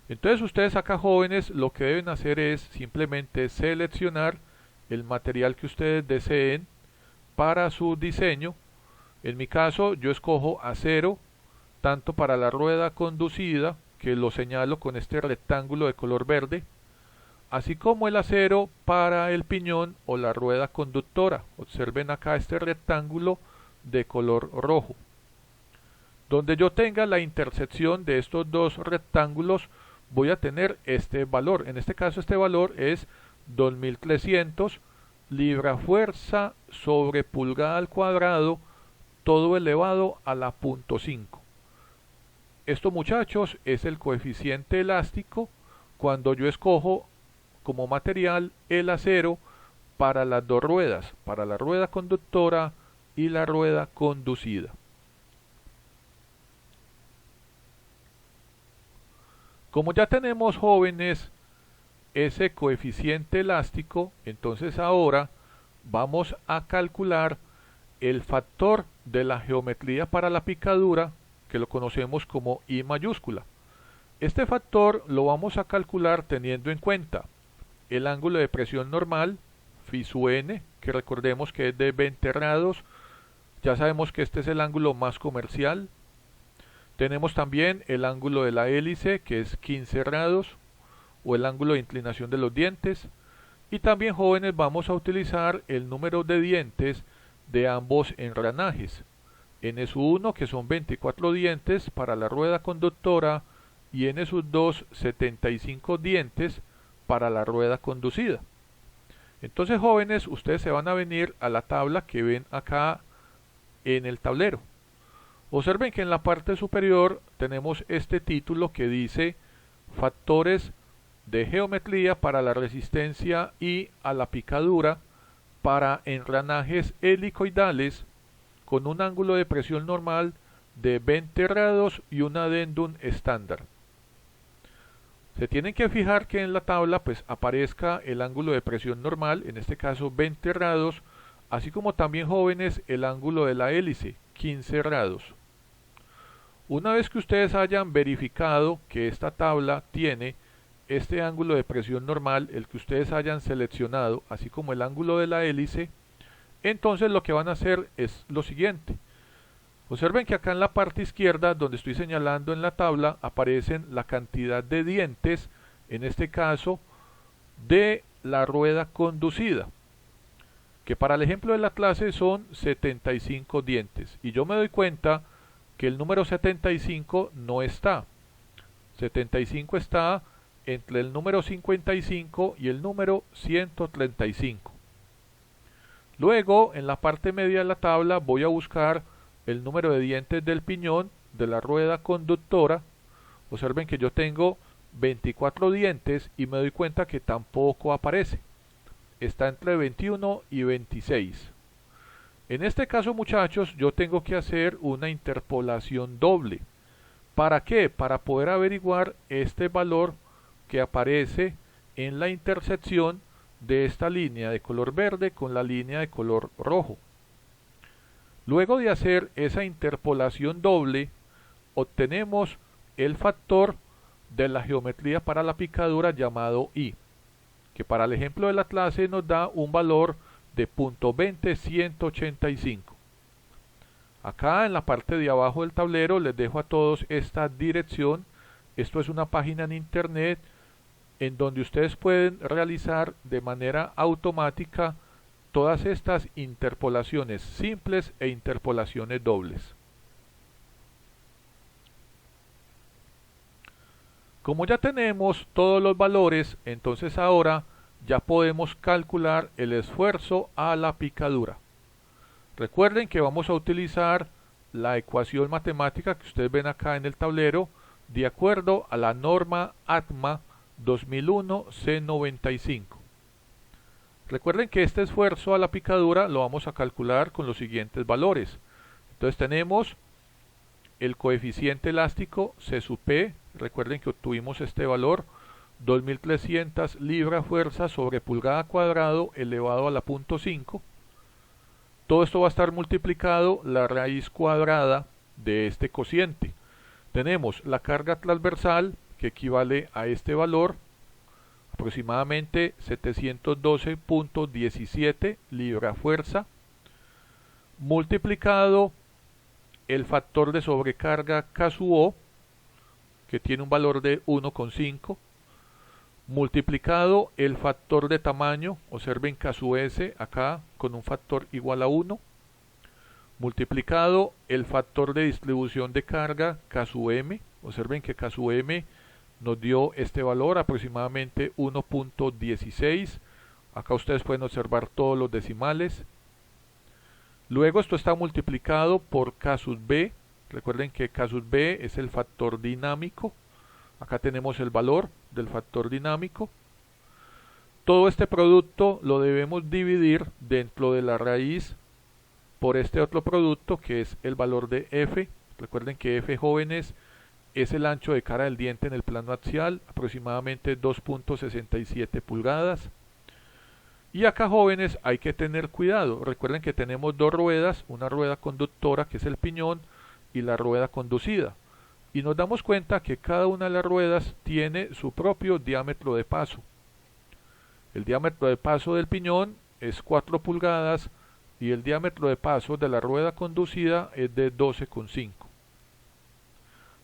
Speaker 2: Entonces ustedes acá, jóvenes, lo que deben hacer es simplemente seleccionar el material que ustedes deseen para su diseño. En mi caso yo escojo acero, tanto para la rueda conducida, que lo señalo con este rectángulo de color verde, así como el acero para el piñón o la rueda conductora. Observen acá este rectángulo de color rojo. Donde yo tenga la intersección de estos dos rectángulos, voy a tener este valor. En este caso este valor es 2300 libra-fuerza sobre pulgada al cuadrado, todo elevado a la punto 5. Esto, muchachos, es el coeficiente elástico cuando yo escojo como material el acero para las dos ruedas, para la rueda conductora y la rueda conducida. Como ya tenemos, jóvenes, ese coeficiente elástico, entonces ahora vamos a calcular el factor de la geometría para la picadura, que lo conocemos como I mayúscula. Este factor lo vamos a calcular teniendo en cuenta el ángulo de presión normal, phi sub n, que recordemos que es de 20 grados. Ya sabemos que este es el ángulo más comercial. Tenemos también el ángulo de la hélice, que es 15 grados, o el ángulo de inclinación de los dientes. Y también, jóvenes, vamos a utilizar el número de dientes de ambos engranajes. N-1, que son 24 dientes para la rueda conductora, y N-2, 75 dientes para la rueda conducida. Entonces, jóvenes, ustedes se van a venir a la tabla que ven acá en el tablero. Observen que en la parte superior tenemos este título que dice factores de geometría para la resistencia y a la picadura para engranajes helicoidales con un ángulo de presión normal de 20 grados y un adendum estándar. Se tienen que fijar que en la tabla pues aparezca el ángulo de presión normal, en este caso 20 grados, así como también, jóvenes, el ángulo de la hélice, 15 grados. Una vez que ustedes hayan verificado que esta tabla tiene este ángulo de presión normal, el que ustedes hayan seleccionado, así como el ángulo de la hélice, entonces lo que van a hacer es lo siguiente. Observen que acá en la parte izquierda, donde estoy señalando en la tabla, aparecen la cantidad de dientes, en este caso, de la rueda conducida, que para el ejemplo de la clase son 75 dientes. Y yo me doy cuenta que el número 75 no está. 75 está entre el número 55 y el número 135. Luego, en la parte media de la tabla, voy a buscar el número de dientes del piñón de la rueda conductora. Observen que yo tengo 24 dientes y me doy cuenta que tampoco aparece. Está entre 21 y 26. En este caso, muchachos, yo tengo que hacer una interpolación doble. ¿Para qué? Para poder averiguar este valor que aparece en la intersección de esta línea de color verde con la línea de color rojo. Luego de hacer esa interpolación doble, obtenemos el factor de la geometría para la picadura llamado I, que para el ejemplo de la clase nos da un valor de 0.20185. Acá en la parte de abajo del tablero les dejo a todos esta dirección. Esto es una página en internet en donde ustedes pueden realizar de manera automática todas estas interpolaciones simples e interpolaciones dobles. Como ya tenemos todos los valores, entonces ahora ya podemos calcular el esfuerzo a la picadura. Recuerden que vamos a utilizar la ecuación matemática que ustedes ven acá en el tablero de acuerdo a la norma ATMA 2001 C95. Recuerden que este esfuerzo a la picadura lo vamos a calcular con los siguientes valores. Entonces tenemos el coeficiente elástico C sub P. Recuerden que obtuvimos este valor, 2300 libra-fuerza sobre pulgada cuadrado elevado a la 0.5. Todo esto va a estar multiplicado la raíz cuadrada de este cociente. Tenemos la carga transversal, que equivale a este valor, aproximadamente 712.17 libra-fuerza, multiplicado el factor de sobrecarga K sub O, que tiene un valor de 1,5, multiplicado el factor de tamaño, observen K sub S acá con un factor igual a 1, multiplicado el factor de distribución de carga K sub M, observen que K sub M nos dio este valor, aproximadamente 1.16, acá ustedes pueden observar todos los decimales. Luego esto está multiplicado por K sub B. Recuerden que K sub B es el factor dinámico. Acá tenemos el valor del factor dinámico. Todo este producto lo debemos dividir dentro de la raíz por este otro producto que es el valor de F. Recuerden que F, jóvenes, es el ancho de cara del diente en el plano axial, aproximadamente 2.67 pulgadas. Y acá, jóvenes, hay que tener cuidado. Recuerden que tenemos dos ruedas, una rueda conductora que es el piñón y la rueda conducida. Y nos damos cuenta que cada una de las ruedas tiene su propio diámetro de paso. El diámetro de paso del piñón es 4 pulgadas y el diámetro de paso de la rueda conducida es de 12,5.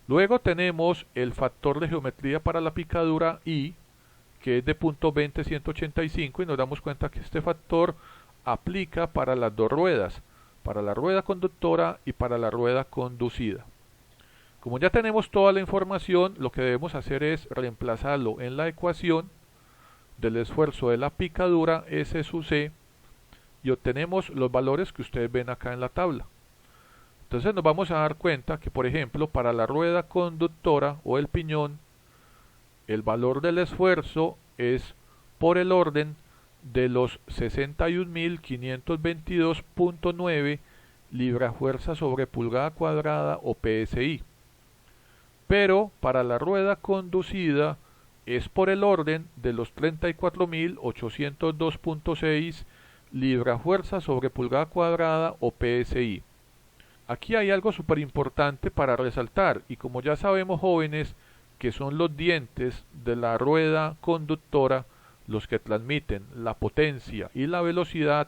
Speaker 2: Luego tenemos el factor de geometría para la picadura I, que es de 0.20185, y nos damos cuenta que este factor aplica para las dos ruedas, para la rueda conductora y para la rueda conducida. Como ya tenemos toda la información, lo que debemos hacer es reemplazarlo en la ecuación del esfuerzo de la picadura S sub C y obtenemos los valores que ustedes ven acá en la tabla. Entonces nos vamos a dar cuenta que, por ejemplo, para la rueda conductora o el piñón, el valor del esfuerzo es por el orden de los 61.522.9 libra-fuerza sobre pulgada cuadrada o PSI. Pero para la rueda conducida, es por el orden de los 34.802.6 libra-fuerza sobre pulgada cuadrada o PSI. Aquí hay algo súper importante para resaltar, y como ya sabemos, jóvenes, que son los dientes de la rueda conductora los que transmiten la potencia y la velocidad,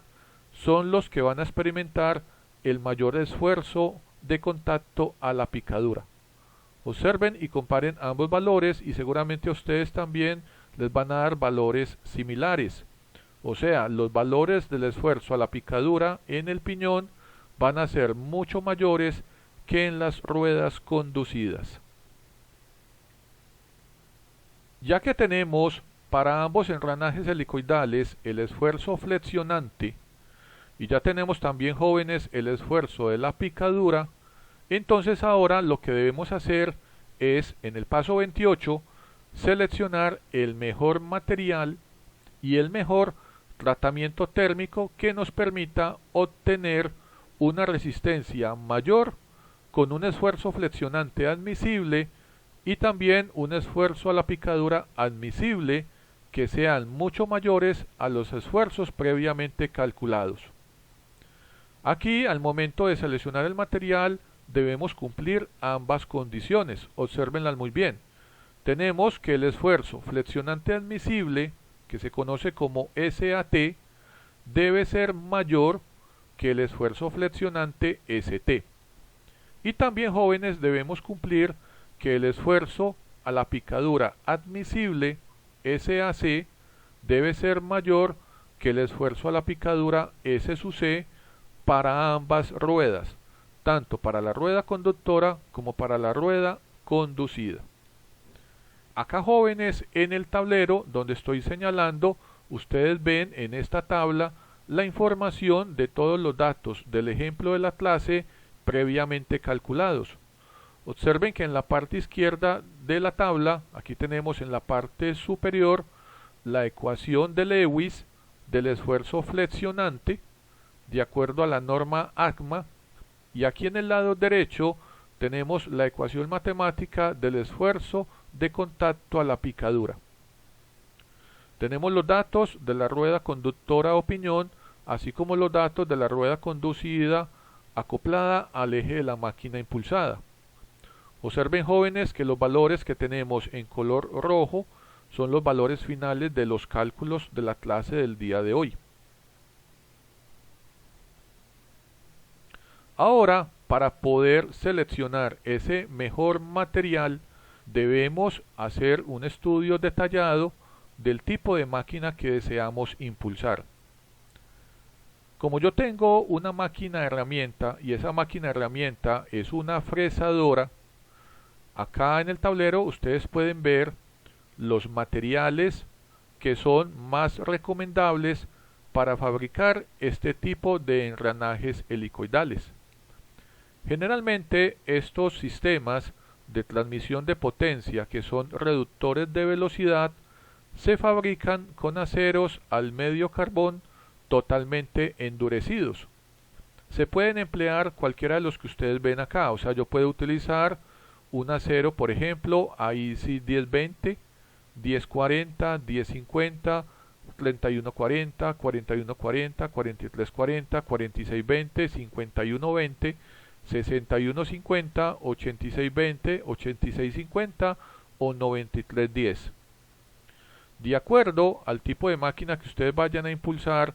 Speaker 2: son los que van a experimentar el mayor esfuerzo de contacto a la picadura. Observen y comparen ambos valores y seguramente a ustedes también les van a dar valores similares. O sea, los valores del esfuerzo a la picadura en el piñón van a ser mucho mayores que en las ruedas conducidas. Ya que tenemos para ambos engranajes helicoidales el esfuerzo flexionante y ya tenemos también, jóvenes, el esfuerzo de la picadura, entonces ahora lo que debemos hacer es, en el paso 28, seleccionar el mejor material y el mejor tratamiento térmico que nos permita obtener una resistencia mayor con un esfuerzo flexionante admisible y también un esfuerzo a la picadura admisible que sean mucho mayores a los esfuerzos previamente calculados. Aquí, al momento de seleccionar el material, debemos cumplir ambas condiciones. Obsérvenlas muy bien. Tenemos que el esfuerzo flexionante admisible, que se conoce como SAT, debe ser mayor que el esfuerzo flexionante ST. Y también, jóvenes, debemos cumplir que el esfuerzo a la picadura admisible SAC debe ser mayor que el esfuerzo a la picadura SC para ambas ruedas, tanto para la rueda conductora como para la rueda conducida. Acá, jóvenes, en el tablero donde estoy señalando, ustedes ven en esta tabla la información de todos los datos del ejemplo de la clase previamente calculados. Observen que en la parte izquierda de la tabla, aquí tenemos en la parte superior la ecuación de Lewis del esfuerzo flexionante de acuerdo a la norma ACMA, y aquí en el lado derecho tenemos la ecuación matemática del esfuerzo de contacto a la picadura. Tenemos los datos de la rueda conductora o piñón, así como los datos de la rueda conducida acoplada al eje de la máquina impulsada. Observen, jóvenes, que los valores que tenemos en color rojo son los valores finales de los cálculos de la clase del día de hoy. Ahora, para poder seleccionar ese mejor material, debemos hacer un estudio detallado del tipo de máquina que deseamos impulsar. Como yo tengo una máquina herramienta y esa máquina herramienta es una fresadora, acá en el tablero ustedes pueden ver los materiales que son más recomendables para fabricar este tipo de engranajes helicoidales. Generalmente estos sistemas de transmisión de potencia, que son reductores de velocidad, se fabrican con aceros al medio carbón totalmente endurecidos. Se pueden emplear cualquiera de los que ustedes ven acá, o sea, yo puedo utilizar un acero, por ejemplo, AISI 1020, 1040, 1050, 3140, 4140, 4340, 4620, 5120, 6150, 8620, 8650 o 9310. De acuerdo al tipo de máquina que ustedes vayan a impulsar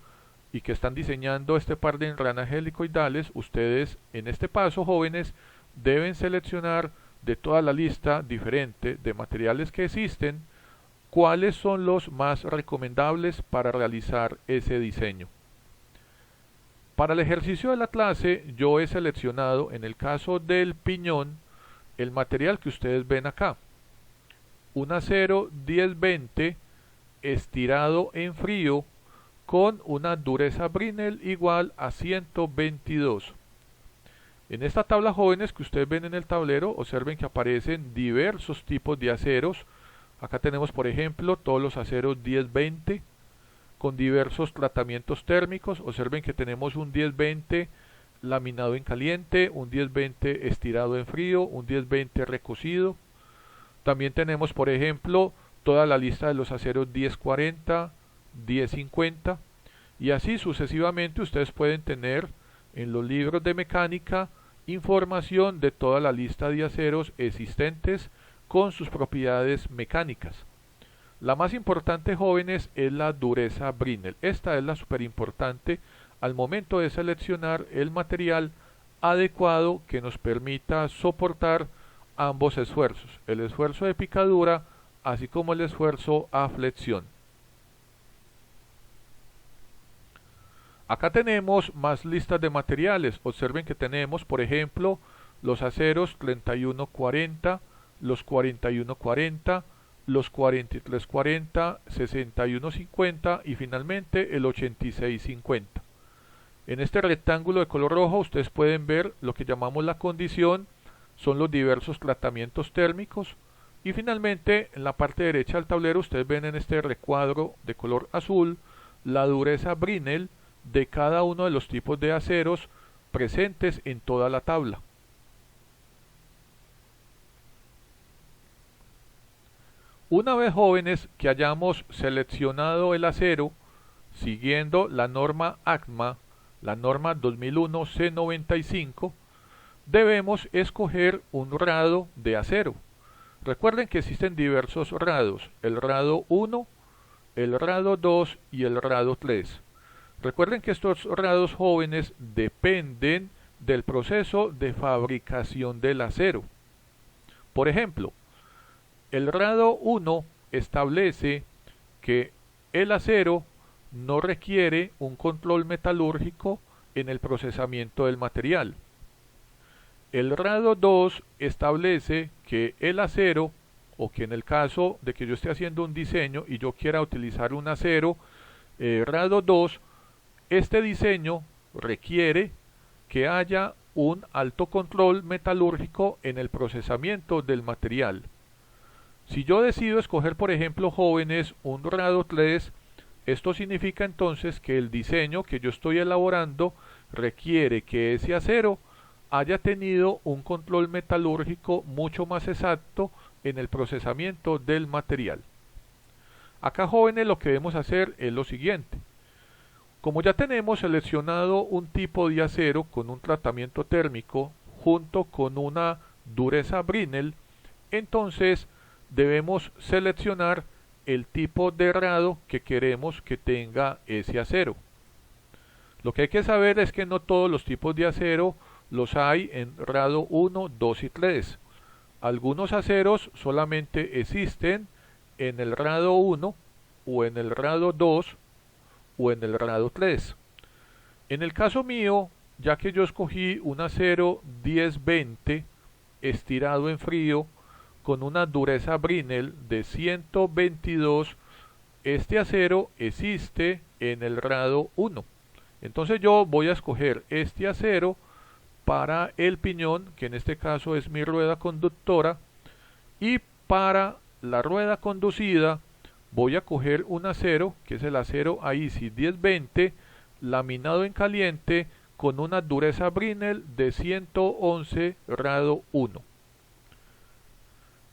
Speaker 2: y que están diseñando este par de engranajes helicoidales, ustedes en este paso, jóvenes, deben seleccionar de toda la lista diferente de materiales que existen cuáles son los más recomendables para realizar ese diseño. Para el ejercicio de la clase, yo he seleccionado, en el caso del piñón, el material que ustedes ven acá. Un acero 1020 estirado en frío con una dureza Brinell igual a 122. En esta tabla, jóvenes, que ustedes ven en el tablero, observen que aparecen diversos tipos de aceros. Acá tenemos, por ejemplo, todos los aceros 1020 con diversos tratamientos térmicos. Observen que tenemos un 1020 laminado en caliente, un 1020 estirado en frío, un 1020 recocido. También tenemos, por ejemplo, toda la lista de los aceros 1040, 1050 y así sucesivamente. Ustedes pueden tener en los libros de mecánica información de toda la lista de aceros existentes con sus propiedades mecánicas. La más importante, jóvenes, es la dureza Brinell. Esta es la súper importante al momento de seleccionar el material adecuado que nos permita soportar ambos esfuerzos, el esfuerzo de picadura así como el esfuerzo a flexión. Acá tenemos más listas de materiales. Observen que tenemos, por ejemplo, los aceros 3140, los 4140, los 4340, 6150 y finalmente el 8650. En este rectángulo de color rojo ustedes pueden ver lo que llamamos la condición, son los diversos tratamientos térmicos, y finalmente en la parte derecha del tablero ustedes ven en este recuadro de color azul la dureza Brinell de cada uno de los tipos de aceros presentes en toda la tabla. Una vez, jóvenes, que hayamos seleccionado el acero siguiendo la norma ACMA, la norma 2001 C95, debemos escoger un rado de acero. Recuerden que existen diversos rados, el rado 1, el rado 2 y el rado 3. Recuerden que estos rados, jóvenes, dependen del proceso de fabricación del acero. Por ejemplo, el rado 1 establece que el acero no requiere un control metalúrgico en el procesamiento del material. El rado 2 establece que el acero, o que en el caso de que yo esté haciendo un diseño y yo quiera utilizar un acero rado 2, este diseño requiere que haya un alto control metalúrgico en el procesamiento del material. Si yo decido escoger, por ejemplo, jóvenes, un rado 3, esto significa entonces que el diseño que yo estoy elaborando requiere que ese acero haya tenido un control metalúrgico mucho más exacto en el procesamiento del material. Acá, jóvenes, lo que debemos hacer es lo siguiente. Como ya tenemos seleccionado un tipo de acero con un tratamiento térmico junto con una dureza Brinell, entonces debemos seleccionar el tipo de rado que queremos que tenga ese acero. Lo que hay que saber es que no todos los tipos de acero los hay en rado 1, 2 y 3. Algunos aceros solamente existen en el rado 1 o en el rado 2 o en el rado 3. En el caso mío, ya que yo escogí un acero 1020 estirado en frío con una dureza Brinell de 122, este acero existe en el rado 1. Entonces yo voy a escoger este acero para el piñón, que en este caso es mi rueda conductora, y para la rueda conducida voy a coger un acero que es el acero AISI 1020 laminado en caliente con una dureza Brinell de 111 rado 1.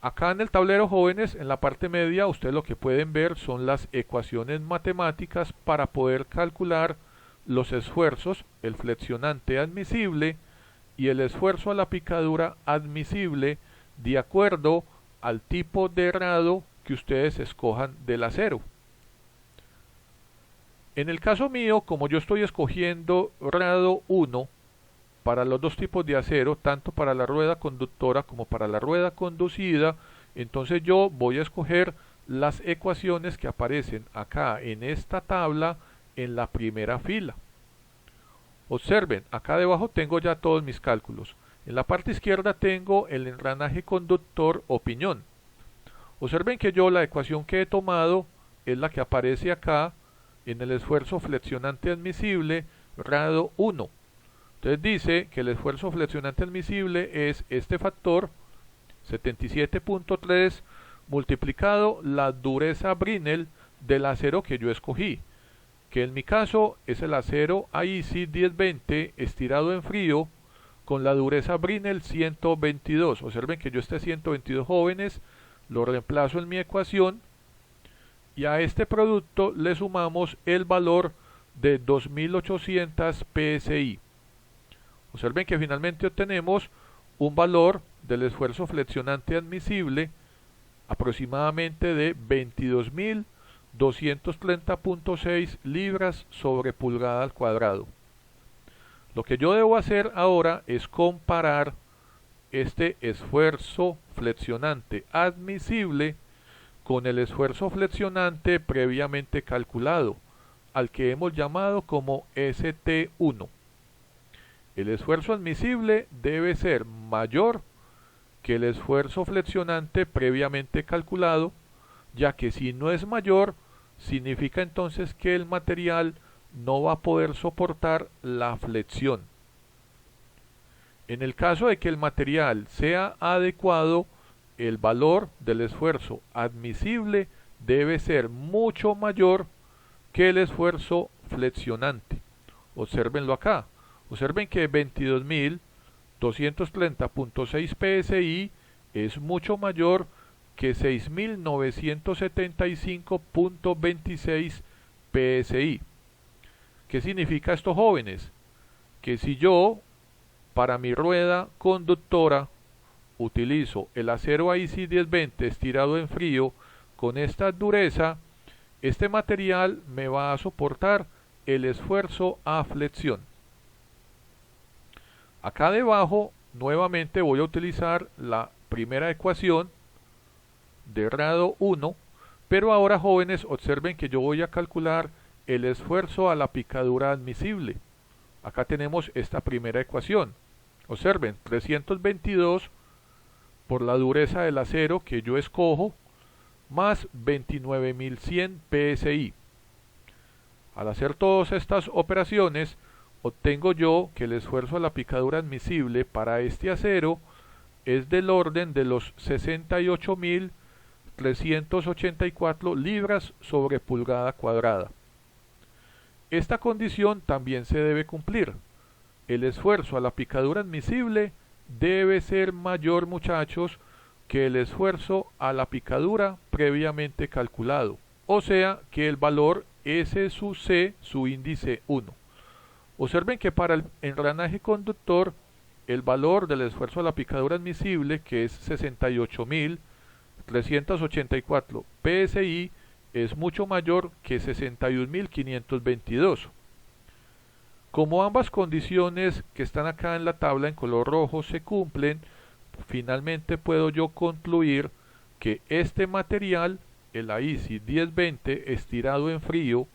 Speaker 2: Acá en el tablero, jóvenes, en la parte media, ustedes lo que pueden ver son las ecuaciones matemáticas para poder calcular los esfuerzos, el flexionante admisible y el esfuerzo a la picadura admisible de acuerdo al tipo de rado que ustedes escojan del acero. En el caso mío, como yo estoy escogiendo rado 1 para los dos tipos de acero, tanto para la rueda conductora como para la rueda conducida, entonces yo voy a escoger las ecuaciones que aparecen acá en esta tabla en la primera fila. Observen, acá debajo tengo ya todos mis cálculos. En la parte izquierda tengo el engranaje conductor o piñón. Observen que yo la ecuación que he tomado es la que aparece acá en el esfuerzo flexionante admisible rado 1. Entonces dice que el esfuerzo flexionante admisible es este factor 77.3 multiplicado la dureza Brinell del acero que yo escogí, que en mi caso es el acero AISI 1020 estirado en frío con la dureza Brinell 122. Observen que yo este 122, jóvenes, lo reemplazo en mi ecuación y a este producto le sumamos el valor de 2800 PSI. Observen que finalmente obtenemos un valor del esfuerzo flexionante admisible aproximadamente de 22.230.6 libras sobre pulgada al cuadrado. Lo que yo debo hacer ahora es comparar este esfuerzo flexionante admisible con el esfuerzo flexionante previamente calculado, al que hemos llamado como ST1. El esfuerzo admisible debe ser mayor que el esfuerzo flexionante previamente calculado, ya que si no es mayor, significa entonces que el material no va a poder soportar la flexión. En el caso de que el material sea adecuado, el valor del esfuerzo admisible debe ser mucho mayor que el esfuerzo flexionante. Obsérvenlo acá. Observen que 22.230.6 PSI es mucho mayor que 6.975.26 PSI. ¿Qué significa esto, jóvenes? Que si yo, para mi rueda conductora, utilizo el acero AISI 1020 estirado en frío con esta dureza, este material me va a soportar el esfuerzo a flexión. Acá debajo nuevamente voy a utilizar la primera ecuación de grado 1, pero ahora, jóvenes, observen que yo voy a calcular el esfuerzo a la picadura admisible. Acá tenemos esta primera ecuación. Observen, 322 por la dureza del acero que yo escojo, más 29.100 PSI. Al hacer todas estas operaciones, obtengo yo que el esfuerzo a la picadura admisible para este acero es del orden de los 68.384 libras sobre pulgada cuadrada. Esta condición también se debe cumplir. El esfuerzo a la picadura admisible debe ser mayor, muchachos, que el esfuerzo a la picadura previamente calculado, o sea que el valor S sub C, su índice 1. Observen que para el engranaje conductor, el valor del esfuerzo a la picadura admisible, que es 68.384 PSI, es mucho mayor que 61.522. Como ambas condiciones que están acá en la tabla en color rojo se cumplen, finalmente puedo yo concluir que este material, el AISI 1020 estirado en frío,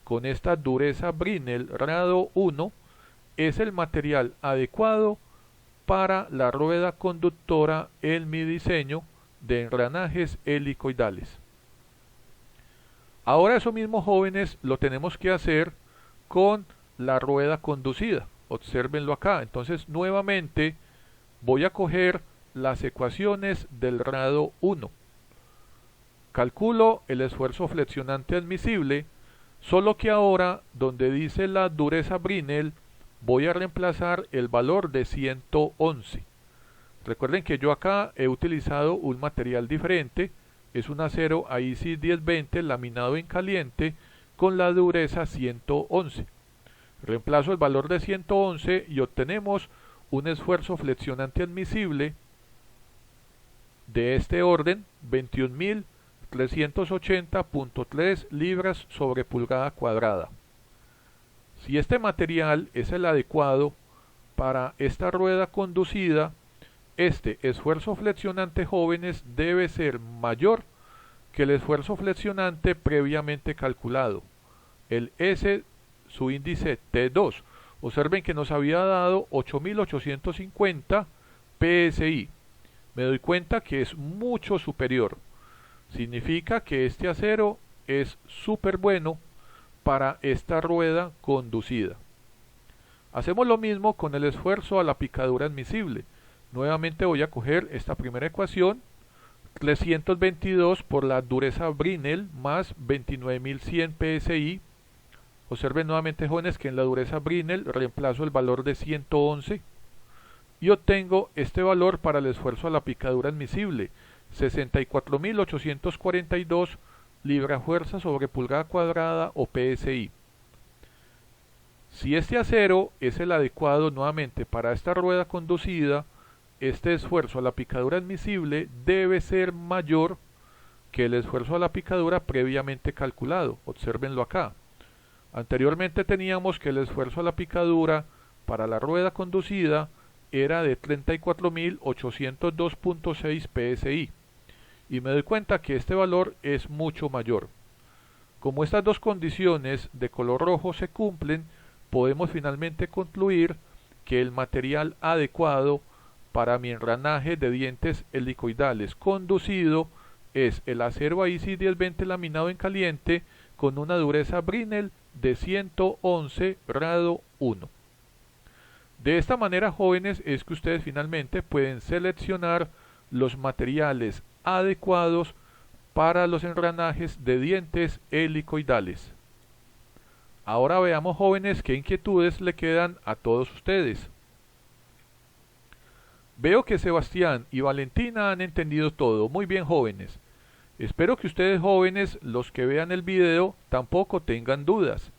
Speaker 2: con esta dureza Brinell grado 1, es el material adecuado para la rueda conductora en mi diseño de engranajes helicoidales. Ahora eso mismo, jóvenes, lo tenemos que hacer con la rueda conducida. Obsérvenlo acá. Entonces nuevamente voy a coger las ecuaciones del grado 1. Calculo el esfuerzo flexionante admisible, solo que ahora donde dice la dureza Brinell voy a reemplazar el valor de 111. Recuerden que yo acá he utilizado un material diferente, es un acero AISI 1020 laminado en caliente con la dureza 111. Reemplazo el valor de 111 y obtenemos un esfuerzo flexionante admisible de este orden, 21.380.3 libras sobre pulgada cuadrada. Si este material es el adecuado para esta rueda conducida, este esfuerzo flexionante, jóvenes, debe ser mayor que el esfuerzo flexionante previamente calculado, el S, su índice T2. Observen que nos había dado 8.850 PSI. Me doy cuenta que es mucho superior. Significa que este acero es súper bueno para esta rueda conducida. Hacemos lo mismo con el esfuerzo a la picadura admisible. Nuevamente voy a coger esta primera ecuación, 322 por la dureza Brinell más 29.100 PSI. Observen nuevamente, jóvenes, que en la dureza Brinell reemplazo el valor de 111 y obtengo este valor para el esfuerzo a la picadura admisible, 64.842 libra-fuerza sobre pulgada cuadrada o PSI. Si este acero es el adecuado nuevamente para esta rueda conducida, este esfuerzo a la picadura admisible debe ser mayor que el esfuerzo a la picadura previamente calculado. Obsérvenlo acá. Anteriormente teníamos que el esfuerzo a la picadura para la rueda conducida era de 34.802.6 PSI y me doy cuenta que este valor es mucho mayor. Como estas dos condiciones de color rojo se cumplen, podemos finalmente concluir que el material adecuado para mi engranaje de dientes helicoidales conducido es el acero AISI 1020 laminado en caliente con una dureza Brinell de 111 grado 1. De esta manera, jóvenes, es que ustedes finalmente pueden seleccionar los materiales adecuados para los engranajes de dientes helicoidales. Ahora veamos, jóvenes, qué inquietudes le quedan a todos ustedes. Veo que Sebastián y Valentina han entendido todo. Muy bien, jóvenes. Espero que ustedes, jóvenes, los que vean el video, tampoco tengan dudas.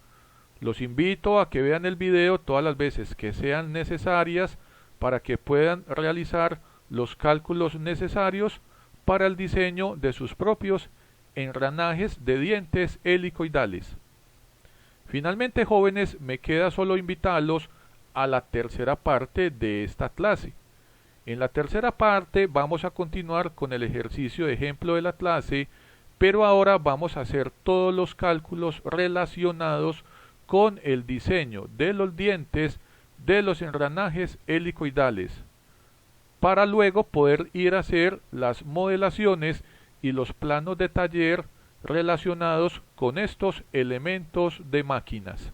Speaker 2: Los invito a que vean el video todas las veces que sean necesarias para que puedan realizar los cálculos necesarios para el diseño de sus propios engranajes de dientes helicoidales. Finalmente, jóvenes, me queda solo invitarlos a la tercera parte de esta clase. En la tercera parte vamos a continuar con el ejercicio de ejemplo de la clase, pero ahora vamos a hacer todos los cálculos relacionados con el diseño de los dientes de los engranajes helicoidales, para luego poder ir a hacer las modelaciones y los planos de taller relacionados con estos elementos de máquinas.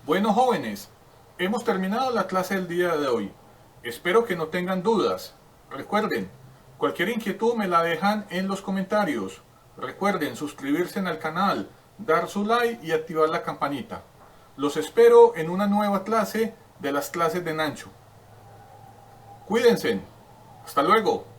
Speaker 1: Bueno, jóvenes, hemos terminado la clase del día de hoy. Espero que no tengan dudas. Recuerden, cualquier inquietud me la dejan en los comentarios. Recuerden suscribirse al canal, dar su like y activar la campanita. Los espero en una nueva clase de las clases de Nancho. Cuídense. Hasta luego.